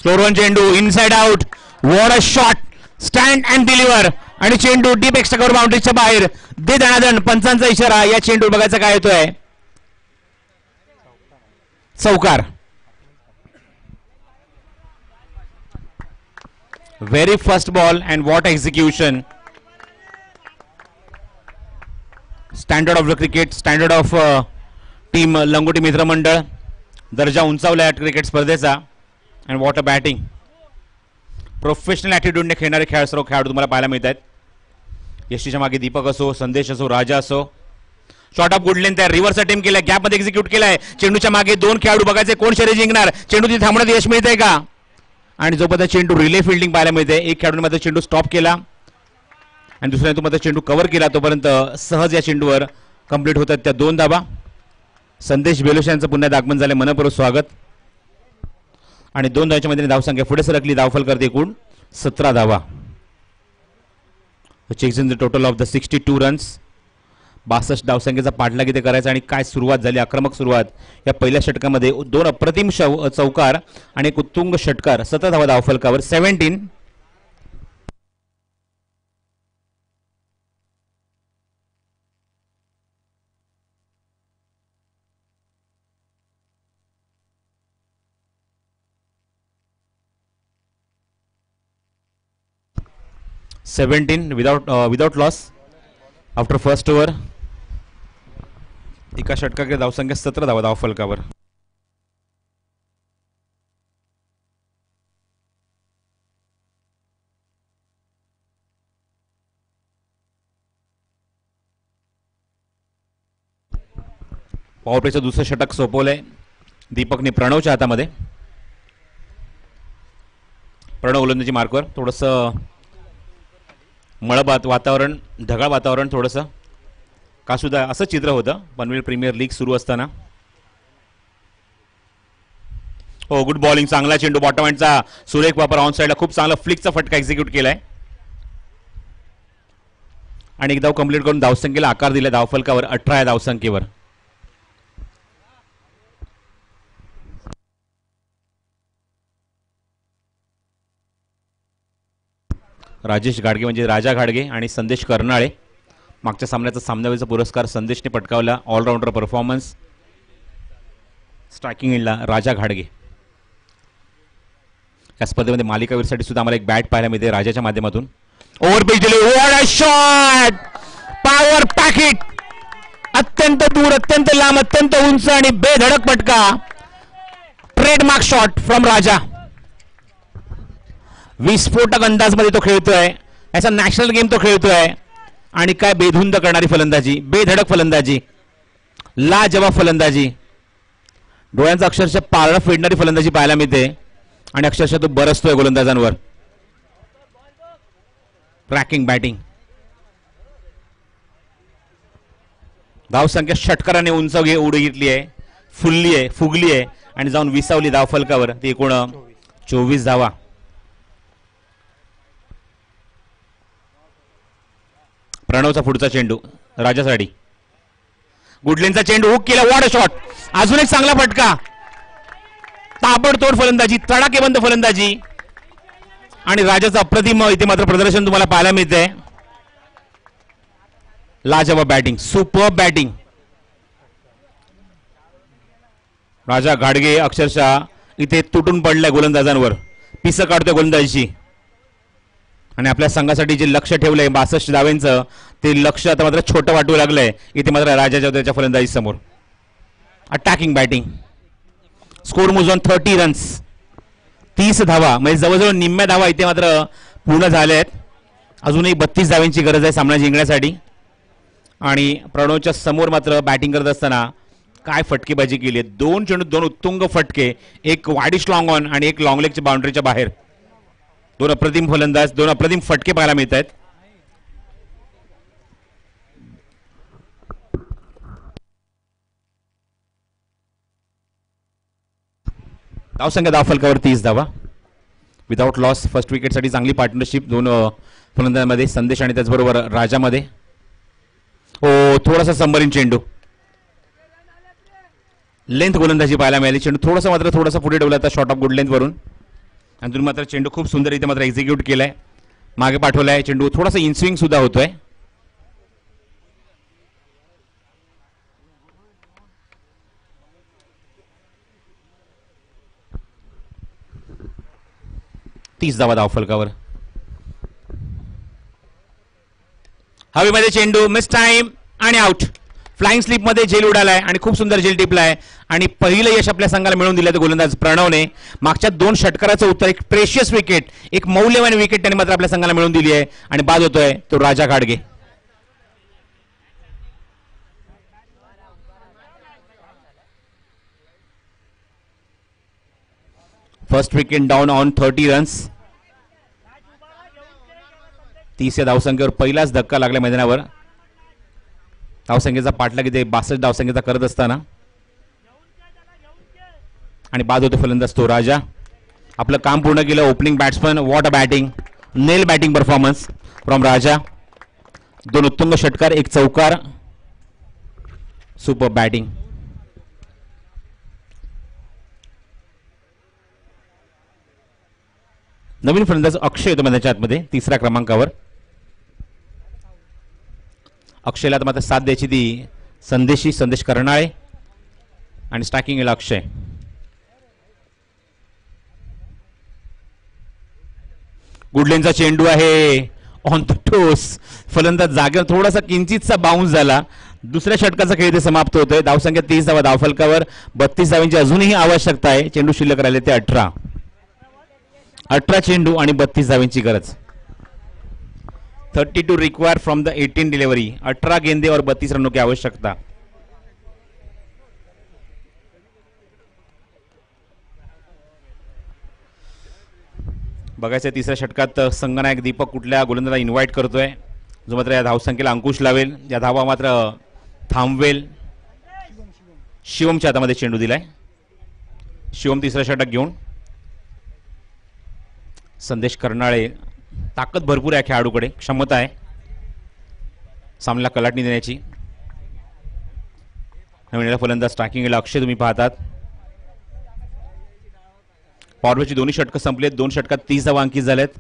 स्लोअर वन चेंडू inside out. What a shot. Stand and deliver आणि चेंडू डीप एक्स्ट्रा कव्हर बाउंड्रीच्या बाहेर. दे दणादण. पंचांचा इशारा. या चेंडू बघायचा काय येतोय. चौकार. Very first ball and what execution. Standard of the cricket, standard of team लंगोटी मित्रमंडळ दर्जा उंचावला या क्रिकेट स्पर्धेचा. And what a batting. Professional ॲटिट्यूडने खेळणारे सर्व खेळाडू तुम्हाला पाहायला मिळत आहेत. यशीच्या मागे दीपक असो, संदेश असो, राजा असो. शॉर्ट ऑफ गुड लेंथ आहे. रिव्हर्स अटेम्प्ट केलाय, गॅपमध्ये एक्झिक्यूट केलाय. चेंडूच्या मागे दोन खेळाडू बघायचे कोण शर्यत जिंकणार. चेंडू तिथे थांबण्यात यश मिळतंय का. आणि जोपर्यंत चेंडू रिले फिल्डिंग पाहायला मिळते. एक खेळाडूने मात्र चेंडू स्टॉप केला आणि दुसऱ्याने तो मात्र चेंडू कव्हर केला. तोपर्यंत सहज या चेंडूवर कंप्लीट होतात त्या 2 धावा. संदेश बेलोश यांचं पुन्हा आगमन झाले. मनपूर्वक स्वागत. आणि 2 धावांच्या मध्ये धावसंख्या पुढे सरकली. धावफल करते एकूण 17 धावा. Checks in the total of the 62 runs. 62 धावसंख्येचा पाठलाग इथे करायचा. आणि काय सुरुवात झाली, आक्रमक सुरुवात या पहिल्या षटकामध्ये. 2 अप्रतिम चौकार आणि एक उत्तुंग षटकार. 17 धावा धावफलकावर. 17. Without loss after first over. एका षटकाकडे धावसंख्या 17 धावा धावफलकावर. पॉवर प्लेचं दुसरं षटक सोपवलंय दीपकने प्रणवच्या हातामध्ये. प्रणव गोलंदाजी मार्कवर. थोडंसं मळबात वातावरण, ढगाळ वातावरण थोडंसं का सुद्धा असं चित्र होतं पनवेल प्रीमियर लीग सुरू असताना. हो, गुड बॉलिंग. चांगला चेंडू बॉटम हँडचा सुरेख वापर. ऑन साईडला खूप चांगला फ्लिकचा फटका एक्झिक्यूट केलाय आणि एक धाव कंप्लीट करून धावसंख्येला आकार दिला. धावफलकावर 18 या धावसंख्येवर. राजेश घाडगे म्हणजे राजा घाडगे आणि संदेश कर्नाळे. मागच्या सामन्याचा सामनावीरचा पुरस्कार संदेशने पटकावला. All-rounder performance. स्ट्रायकिंग एंडला राजा घाडगे. या स्पर्धेमध्ये मालिकावीरसाठी सुद्धा आम्हाला एक बॅट पाहायला मिळते राजाच्या माध्यमातून. ओव्हरपिच दिले. What a shot. Power packet. अत्यंत दूर, अत्यंत लांब, अत्यंत उंच आणि बेधडक फटका. ट्रेडमार्क शॉट फ्रॉम राजा. विस्फोटक अंदाजमध्ये तो खेळतोय. याचा नॅशनल गेम तो खेळतोय. आणि काय बेधुंद करणारी फलंदाजी, बेधडक फलंदाजी, लाजवाब फलंदाजी. डोळ्यांचा अक्षरशः पारडा फेडणारी फलंदाजी पाहायला मिळते आणि अक्षरशः तो बरसतोय गोलंदाजांवर. Tracking batting. धावसंख्या षटकाराने उंच उडी घेतली आहे, फुलली आहे, फुगली आहे आणि जाऊन विसावली धावफलकावर. ती एकूण 24 धावा. प्रणवचा पुढचा चेंडू राजासाठी. गुडलेनचा चेंडू हुक केला. What a shot. अजून एक चांगला फटका. ताबडतोड फलंदाजी, तडाखेबंद फलंदाजी आणि राजाचं अप्रतिम इथे मात्र प्रदर्शन तुम्हाला पाहायला मिळतंय. लाजवाब बॅटिंग, सुपर बॅटिंग. राजा घाडगे अक्षरशः इथे तुटून पडलाय गोलंदाजांवर. पिसं काढतोय गोलंदाजीची आणि आपल्या संघासाठी जे लक्ष ठेवलंय 62 धावांचं ते लक्ष आता मात्र छोटं वाटू लागलंय इथे मात्र राजाच्या त्याच्या फलंदाजी समोर. Attacking batting. Score moves on 30 runs. 30 धावा म्हणजे जवळजवळ निम्म्या धावा इथे मात्र पूर्ण झाल्या आहेत. अजूनही 32 धावांची गरज आहे सामना जिंकण्यासाठी. आणि प्रणवच्या समोर मात्र बॅटिंग करत असताना काय फटकेबाजी केली आहे. 2 चेंडू 2 उत्तुंग फटके. एक वाईडिश लॉंग ऑन आणि एक लॉंग लेगच्या बाउंड्रीच्या बाहेर. 2 अप्रतिम फलंदाज, 2 अप्रतिम फटके पाहायला मिळत आहेत. धावसंख्या धावफलकावर 30 धावा. Without loss. फर्स्ट विकेटसाठी चांगली पार्टनरशिप 2 फलंदाजांमध्ये, संदेश आणि त्याचबरोबर राजामध्ये. ओ थोडासा सबमरीन चेंडू. लेंथ गोलंदाजी पाहायला मिळाली. चेंडू थोडासा पुढे ठेवला होता शॉर्ट ऑफ गुड लेंथ वरून आणि तुम्ही मात्र चेंडू खूप सुंदर इथे मात्र एक्झिक्यूट केलाय. मागे पाठवलाय चेंडू. थोडासा इनस्विंग सुद्धा होतोय. तीस धावा धावफलकावर. हवेमध्ये चेंडू मिस टाइम आणि आउट. फ्लाइंग स्लिप मध्ये झेल उडालाय आणि खूप सुंदर झेल टिपलाय आणि पहिलं यश आपल्या संघाला मिळवून दिलं गोलंदाज प्रणवने. मागच्या 2 षटकाराचं उत्तर एक प्रेशियस विकेट, एक मौल्यवान विकेट त्यांनी मात्र आपल्या संघाला मिळवून दिली आहे आणि बाद होतोय तो राजा घाडगे. First wicket down on 30 runs. 30 या धावसंख्येवर पहिलाच धक्का लागला मैदानावर. धावसंख्येचा पाठलाग इथे 62 धावसंख्येचा करत असताना आणि बाद होतो फलंदाज तो राजा. आपलं काम पूर्ण केलं. Opening batsman. What a batting. Nail batting performance from Raja. 2 उत्तुंग षटकार, 1 चौकार. Super batting. नवीन फलंदाज अक्षय येतो मैदानाच्या आतमध्ये 3ऱ्या क्रमांकावर. अक्षयला तर मात्र साथ द्यायची ती संदेश करणाळे आणि स्टॅकिंग येईल अक्षय. गुडलेनचा चेंडू आहे ऑन द टोस. फलंदाज जागेवर थोडासा किंचितसा बाउन्स झाला. दुसऱ्या षटकाचा खेळ इथे समाप्त होतोय. धावसंख्या 30 धावा धावफलकावर. 32 धावांची अजूनही आवश्यकता आहे. चेंडू शिल्लक राहिले ते 18 चेंडू आणि 32 धावांची गरज. 32 रिक्वायर फ्रॉम द 18 डिलिव्हरी. 18 गेंदे और 32 रनों की आवश्यकता. बघायचं 3ऱ्या षटकात संघनायक दीपक कुठल्या गोलंदाजाला इन्व्हाइट करतोय जो मात्र या धावसंख्येला अंकुश लावेल, या धावा मात्र थांबवेल. शिवमच्या हातामध्ये चेंडू दिलाय. शिवम 3रा षटक घेऊन. संदेश करणाळे. ताकद भरपूर आहे खेळाडूकडे, क्षमता आहे सामन्याला कलाटणी देण्याची. नवीन फलंदाज स्ट्रायकिंगला अक्षय तुम्ही पाहतात. पॉवरची दोन्ही षटकं संपलेत. 2 षटकात 30 धावा अंकित झाल्यात.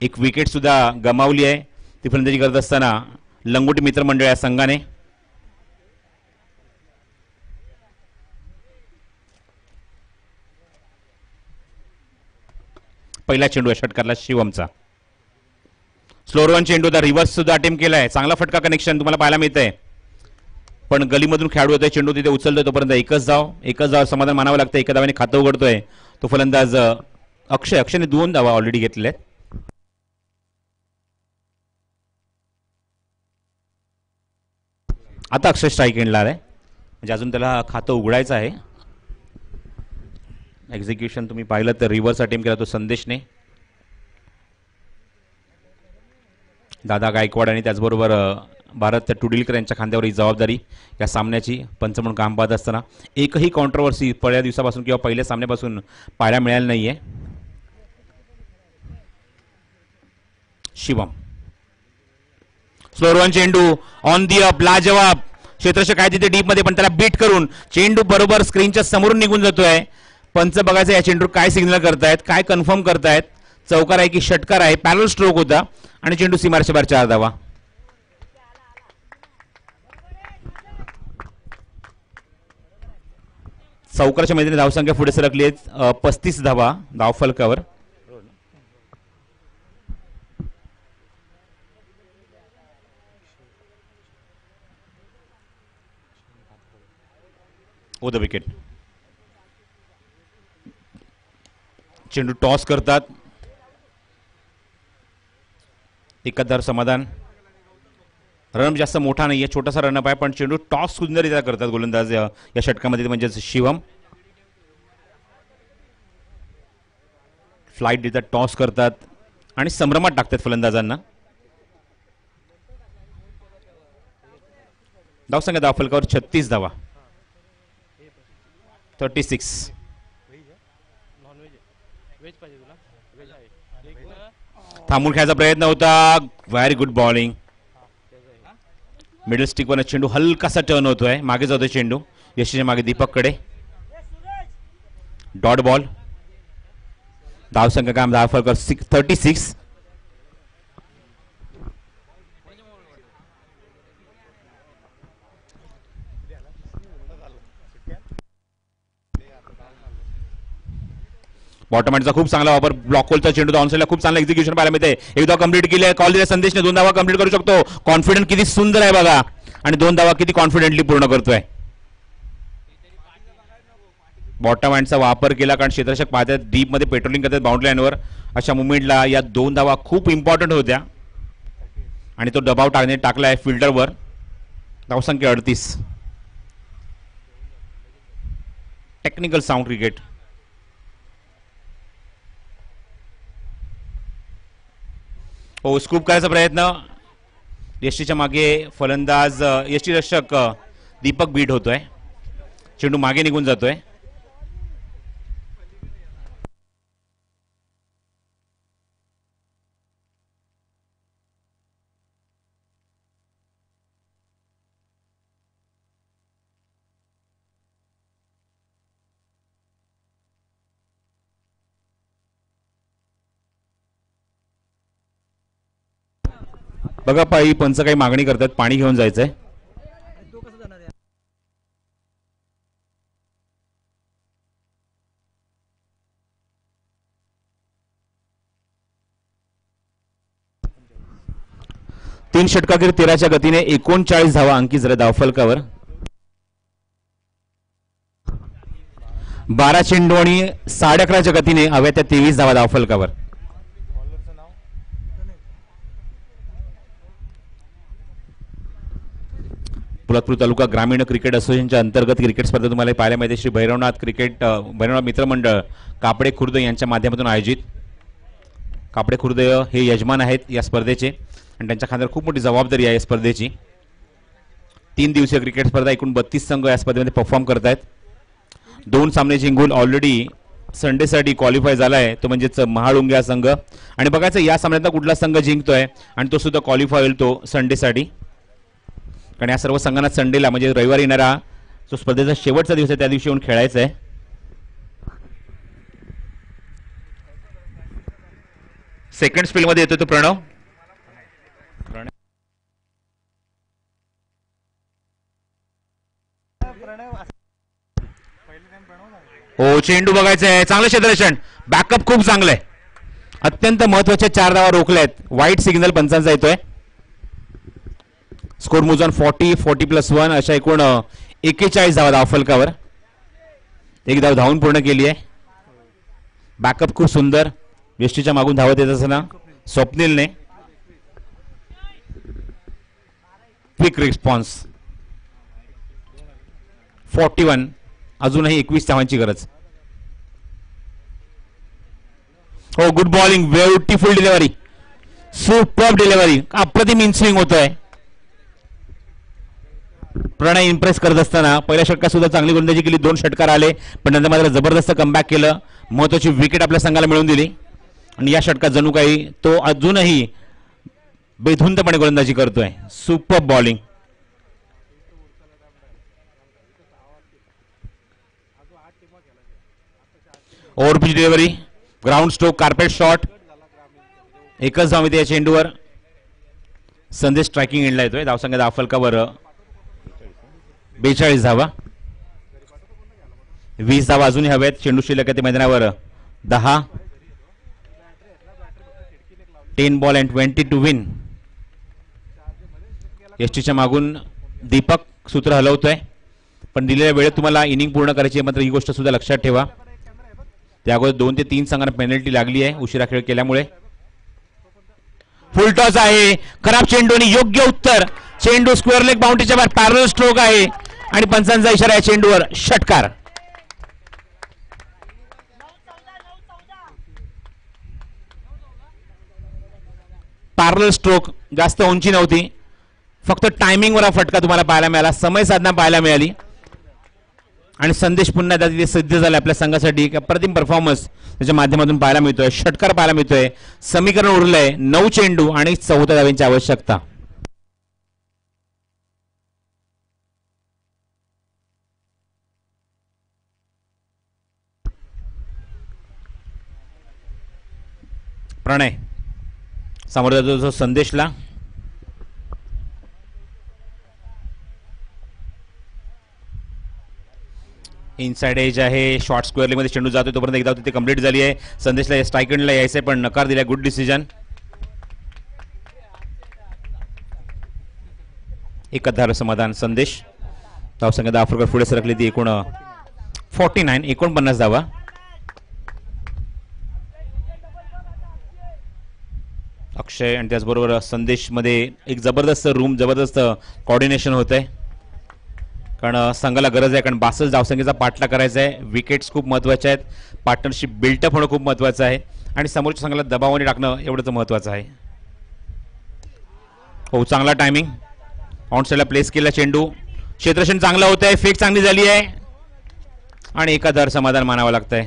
एक विकेट सुद्धा गमावली आहे ती फलंदाजी करत असताना लंगोटी मित्रमंडळ या संघाने. पहिला चेंडू आहे षटकातला शिवमचा. स्लोअर चेंडू दा रिव्हर्स सुद्धा अटेम्प्ट केलाय. चांगला फटका कनेक्शन तुम्हाला पाहायला मिळतंय पण गलीमधून खेळाडू होतोय. चेंडू तिथे उचलतोय तोपर्यंत एकच धाव समाधान मानावं लागतं. एका धावाने खातं उघडतोय तो फलंदाज अक्षयने 2 धावा ऑलरेडी घेतलेल्या आहेत. आता अक्षय स्ट्राईक एंडला आहे म्हणजे अजून त्याला खातं उघडायचं आहे. एक्झिक्युशन तुम्ही पाहिलं तर रिव्हर्स अटेम्प्ट केला तो संदेशने. दादा गायकवाड आणि त्याचबरोबर भारत टुडिलकर यांच्या खांद्यावर ही जबाबदारी या सामन्याची पंच म्हणून काम पाहत असताना. एकही कॉन्ट्रोवर्सी पहिल्या दिवसापासून किंवा पहिल्या सामन्यापासून पाहायला मिळाली नाहीये. शिवम स्लोअर चेंडू ऑन दी अप. लाजवाब क्षेत्ररक्षक आहे तिथे डीप मध्ये पण त्याला बीट करून चेंडू बरोबर स्क्रीनच्या समोरून निघून जातोय. पंच बघायचं या चेंडू काय सिग्नल करतायत, काय कन्फर्म करतायत. चौकार आहे की षटकार आहे. पॅरल स्ट्रोक होता आणि चेंडू सीमारेषेच्या बाहेर 4 धावा. चौकाराच्या मैदानी धावसंख्या पुढे सरकली आहेत 35 धावा धावफलकावर. ओ द विकेट. चेंडू टॉस करतात. एकंदर समाधान. रन जास्त मोठा नाहीये, छोटासा रनअप आहे पण चेंडू टॉस सुंदररित्या करतात गोलंदाज या षटकामध्ये म्हणजे शिवम. फ्लाइट देतात, टॉस करतात आणि संभ्रमात टाकतात फलंदाजांना. धावसंख्या धावफलकावर 36 धावा. 36. थांबून खेळायचा प्रयत्न होता. Very good bowling. मिडल स्टिकवर चेंडू हलकासा टर्न होतोय, मागे जातोय चेंडू यशच्या मागे दीपककडे. Dot ball. धावसंख्या काम धावफलकर 36. बॉटम हँडचा खूप चांगला वापर. ब्लॉक होलचा चेंडू ऑन साइडला खूप चांगला एक्झिक्युशन पाहायला मिळते. एक धावा कंप्लीट केली आहे. कॉल दिला संदेशने 2 धावा कंप्लीट करू शकतो. कॉन्फिडन्स किती सुंदर आहे बघा आणि 2 धावा किती कॉन्फिडेंटली पूर्ण करतोय. बॉटम हँडचा वापर केला कारण क्षेत्ररक्षक पाहतात डीप मध्ये पेट्रोलिंग करतात बाउंड्री लाईनवर. अशा मुवमेंटला या 2 धावा खूप इम्पॉर्टंट होत्या आणि तो दबाव टाकलाय फिल्डरवर. धावसंख्या 38. Technical sound cricket. हो, स्कूप करायचा प्रयत्न. यष्टीच्या मागे फलंदाज यष्टीरक्षक दीपक बीट होतोय. चेंडू मागे निघून जातोय. बघा पायी पंच काही मागणी करतात, पाणी घेऊन जायचंय. तीन षटकाखेर 13च्या गतीने 39 धावा अंकित झाल्या धावफलकावर. 12 चेंडू आणि 11:30च्या गतीने हव्या त्या 23 धावा धावफलकावर. पोलादपूर तालुका ग्रामीण क्रिकेट असोसिएशनच्या अंतर्गत क्रिकेट स्पर्धा तुम्हाला पाहायला मिळते. श्री भैरवनाथ भैरवनाथ मित्रमंडळ कापडे खुर्द यांच्या माध्यमातून आयोजित. कापडे खुर्द हे यजमान आहेत या स्पर्धेचे आणि त्यांच्या खांद्यावर खूप मोठी जबाबदारी आहे या स्पर्धेची. 3 दिवसीय क्रिकेट स्पर्धा एकूण 32 संघ या स्पर्धेमध्ये परफॉर्म करत आहेत. 2 सामने जिंकून ऑलरेडी संडेसाठी क्वालिफाय झालाय तो म्हणजे महाळुंगे हा संघ. आणि बघायचं या सामन्यात कुठला संघ जिंकतोय आणि तो सुद्धा क्वालिफाय होईल तो संडेसाठी. कारण या सर्व संघांना संडेला म्हणजे रविवारी येणारा जो स्पर्धेचा शेवटचा दिवस आहे त्या दिवशी येऊन खेळायचं आहे. सेकंड स्पेल मध्ये येतो तो प्रणव. हो, चेंडू बघायचं आहे. चांगलं क्षेत्ररक्षण. बॅकअप खूप चांगलं आहे. अत्यंत महत्वाच्या 4 धावा रोखल्यात. वाईट सिग्नल पंचांचा येतोय. स्कोर मोजून 40+1 अशा एकूण 41 धावा धावफलकावर. एक धाव धावून पूर्ण केली आहे. बॅकअप खूप सुंदर. वेस्टीच्या मागून धावत येत असताना स्वप्नीलने क्विक रिस्पॉन्स. 41. अजूनही 21 धावांची गरज. हो, good bowling. Beautiful delivery. Super delivery. अप्रतिम इनस्विंग होतोय. प्रणय इम्प्रेस करत असताना पहिल्या षटकात सुद्धा चांगली गोलंदाजी केली. 2 षटकार आले पण नंतर मात्र जबरदस्त कमबॅक केलं. महत्वाची विकेट आपल्या संघाला मिळवून दिली आणि या षटकात जणू काही तो अजूनही बेधुंदपणे गोलंदाजी करतोय. Super bowling. Overpitch delivery. Ground stroke. Carpet shot. एकच धाव मिळते या चेंडूवर. संदेश स्ट्रायकिंग एंडला येतोय. धावसंख्या धावफलकावर 42 धावा. 20 धावा अजूनही हव्यात. चेंडू शिल्लक आहे मैदानावर 10. 10 बॉल अँड 20 टू विन. एसटीच्या मागून दीपक सूत्र हलवतोय पण दिलेल्या वेळेत तुम्हाला इनिंग पूर्ण करायची आहे. मात्र ही गोष्ट सुद्धा लक्षात ठेवा. त्या अगोदर 2 ते 3 संघांना पेनल्टी लागली आहे उशिरा खेळ केल्यामुळे. फुल टॉस आहे. खराब चेंडू आणि योग्य उत्तर. चेंडू स्क्वेअर लेग बाउंड्रीच्या बाहेर. पॅरल स्ट्रोक आहे आणि पंचांचा इशारा आहे. चेंडूवर षटकार. पॅरल स्ट्रोक. जास्त उंची नव्हती. फक्त टायमिंगवर हा फटका तुम्हाला पाहायला मिळाला. समय साधना पाहायला मिळाली आणि संदेश पुन्हा एकदा तिथे सिद्ध झाले आपल्या संघासाठी. अप्रतिम परफॉर्मन्स त्याच्या माध्यमातून पाहायला मिळतोय. षटकार पाहायला मिळतोय. समीकरण उरलंय 9 चेंडू आणि 14 धावांची आवश्यकता. प्रणय समोर जातो संदेशला. इनसाइड एज आहे, शॉर्ट स्क्वेअर मध्ये चेंडू जातोय तोपर्यंत एकदा तिथे कंप्लीट झाली आहे. संदेशला स्ट्राईक एंडला यायचंय पण नकार दिलाय. Good decision. एकधार समाधान संदेश. धावसंख्या 10 फरक पुढे सरकली ती 49 धावा. अक्षय आणि त्याचबरोबर संदेश मध्ये एक जबरदस्त कॉर्डिनेशन होत आहे. कारण संघाला गरज आहे, कारण 62 धावसंख्येचा पाठलाग करायचा आहे. विकेट्स खूप महत्वाच्या आहेत. पार्टनरशिप बिल्टअप होणं खूप महत्वाचं आहे आणि समोरच्या संघाला दबावाने टाकणं एवढंच महत्वाचं आहे. हो, चांगला टायमिंग. ऑन साईडला प्लेस केला चेंडू. क्षेत्ररक्षण चांगलं होत आहे. फेक चांगली झाली आहे आणि एकाधार समाधान मानावं लागतंय.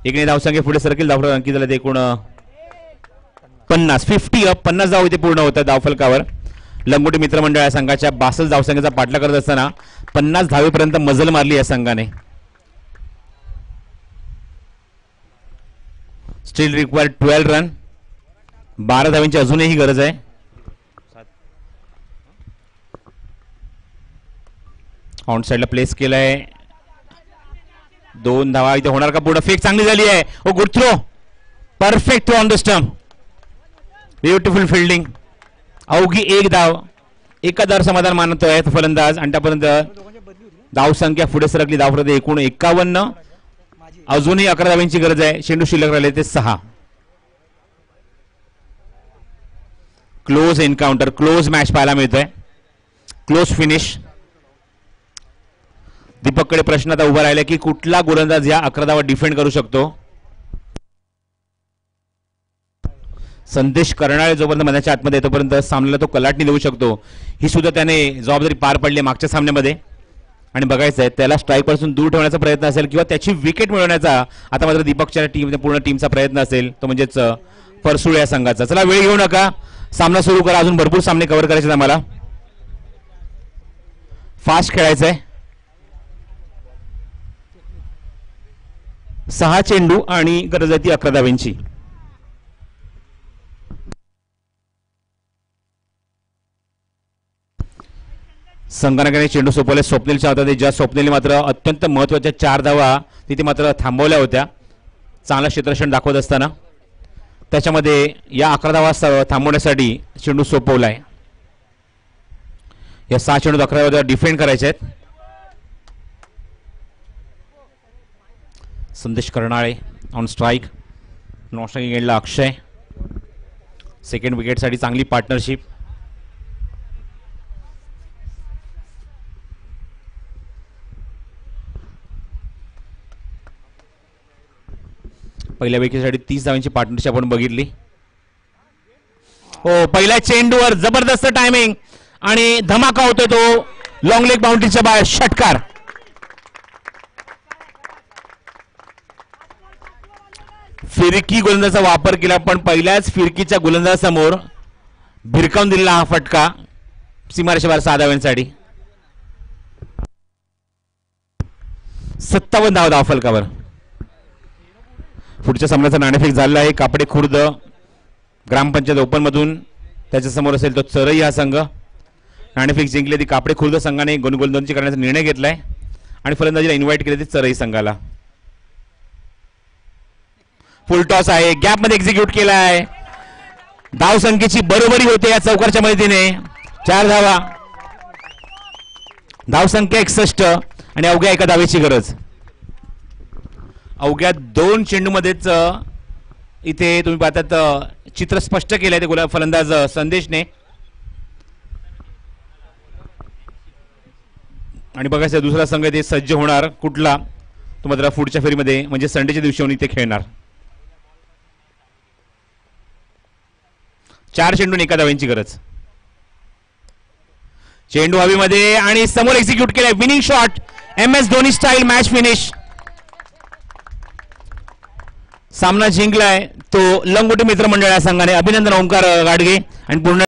एकने धावसंख्या पुढे सरकेल. धावफलक अंकित झाले ते एकूण 50 धाव इथे पूर्ण होतात धावफलकावर. लंगोटी मित्रमंडळ या संघाच्या 62 धावसंख्येचा पाठलाग करत असताना 50 धावेपर्यंत मजल मारली या संघाने. Steel required 12 run. 12 धावांची अजूनही गरज आहे. ऑन साइडला प्लेस केलाय. 2 धावा इथे होणार का पूर्ण. फेक चांगली झाली आहे. Oh good throw. Perfect throw on the stump. Beautiful fielding. अवघी 1 धाव. एकाधार समाधान मानतोय फलंदाज आणि त्यापर्यंत धावसंख्या पुढे सरकली. धावफलक एकूण 51. अजूनही 11 धावांची गरज आहे. चेंडू शिल्लक राहिले ते 6. क्लोज एन्काउंटर, क्लोज मॅच पाहायला मिळतोय. Close finish. दीपककडे प्रश्न आता उभा राहिला की कुठला गोलंदाज या 11 धावा डिफेंड करू शकतो. संदेश करणारे जोपर्यंत मैदानाच्या आतमध्ये येतोपर्यंत सामन्याला तो कलाटणी देऊ शकतो. ही सुद्धा त्याने जबाबदारी पार पडली मागच्या सामन्यामध्ये आणि बघायचं आहे त्याला स्ट्राईक पासून दूर ठेवण्याचा प्रयत्न असेल किंवा त्याची विकेट मिळवण्याचा आता मात्र दीपकच्या पूर्ण टीमचा प्रयत्न असेल, तो म्हणजेच परसुळ या संघाचा. चला वेळ घेऊ नका, सामना सुरू करा. अजून भरपूर सामने कव्हर करायचे आम्हाला. फास्ट खेळायचंय. 6 चेंडू आणि गरज आहे ती 11 धावांची. संघाने चेंडू सोपवले. स्वप्नीलच्या हातात, ज्या स्वप्नीलने मात्र अत्यंत महत्वाच्या 4 धावा तिथे मात्र थांबवल्या होत्या चांगलं क्षेत्ररक्षण दाखवत असताना. त्याच्यामध्ये या 11 धावा थांबवण्यासाठी चेंडू सोपवलाय. या 6 चेंडू 11 धावा डिफेंड करायचे आहेत. संदेश करणाळे ऑन स्ट्राईक. नॉन स्ट्राईकिंग एंडला अक्षय. सेकंड विकेटसाठी चांगली पार्टनरशिप. पहिल्या विकेटसाठी 30 धावांची पार्टनरशिप आपण बघितली. हो, पहिल्या चेंडूवर जबरदस्त टायमिंग आणि धमाका होतो तो लॉंग लेग बाउंड्रीच्या बाहेर. षटकार. फिरकी गोलंदाजाचा वापर केला पण पहिल्याच फिरकीच्या गोलंदाजासमोर भिरकावून दिलेला हा फटका सीमारेषेवर 6 धावांसाठी. 57 धावा धावफलकावर. पुढच्या सामन्याचा नाणेफेक झालेला आहे. कापडे खुर्द ग्रामपंचायत ओपन मधून त्याच्या समोर असेल तो चरई हा संघ. नाणेफेक जिंकली ती कापडे खुर्द संघाने गोलंदाजी करण्याचा निर्णय घेतलाय आणि फलंदाजीला इन्व्हाइट केले ते चरई संघाला. फुल टॉस आहे. गॅप मध्ये एक्झिक्यूट केला आहे. धावसंख्येची बरोबरी होते या चौकारच्या मदतीने. 4 धावा. धावसंख्या 61 आणि अवघ्या 1 धावेची गरज. अवघ्या 2 चेंडू मध्येच इथे तुम्ही पाहतात चित्र स्पष्ट केलंय ते फलंदाज संदेशने. आणि बघायचं दुसरा संघ इथे सज्ज होणार कुठला तो मात्र पुढच्या फेरीमध्ये म्हणजे संडेच्या दिवशी येऊन इथे खेळणार. 4 चेंडून 1 धावांची गरज. चेंडू हवेमध्ये आणि समोर एक्झिक्यूट केलाय. Winning shot. MS Dhoni style match finish. सामना जिंकलाय तो लंगोटी मित्रमंडळ या संघाने. अभिनंदन ओंकार गाडगे आणि पूर्ण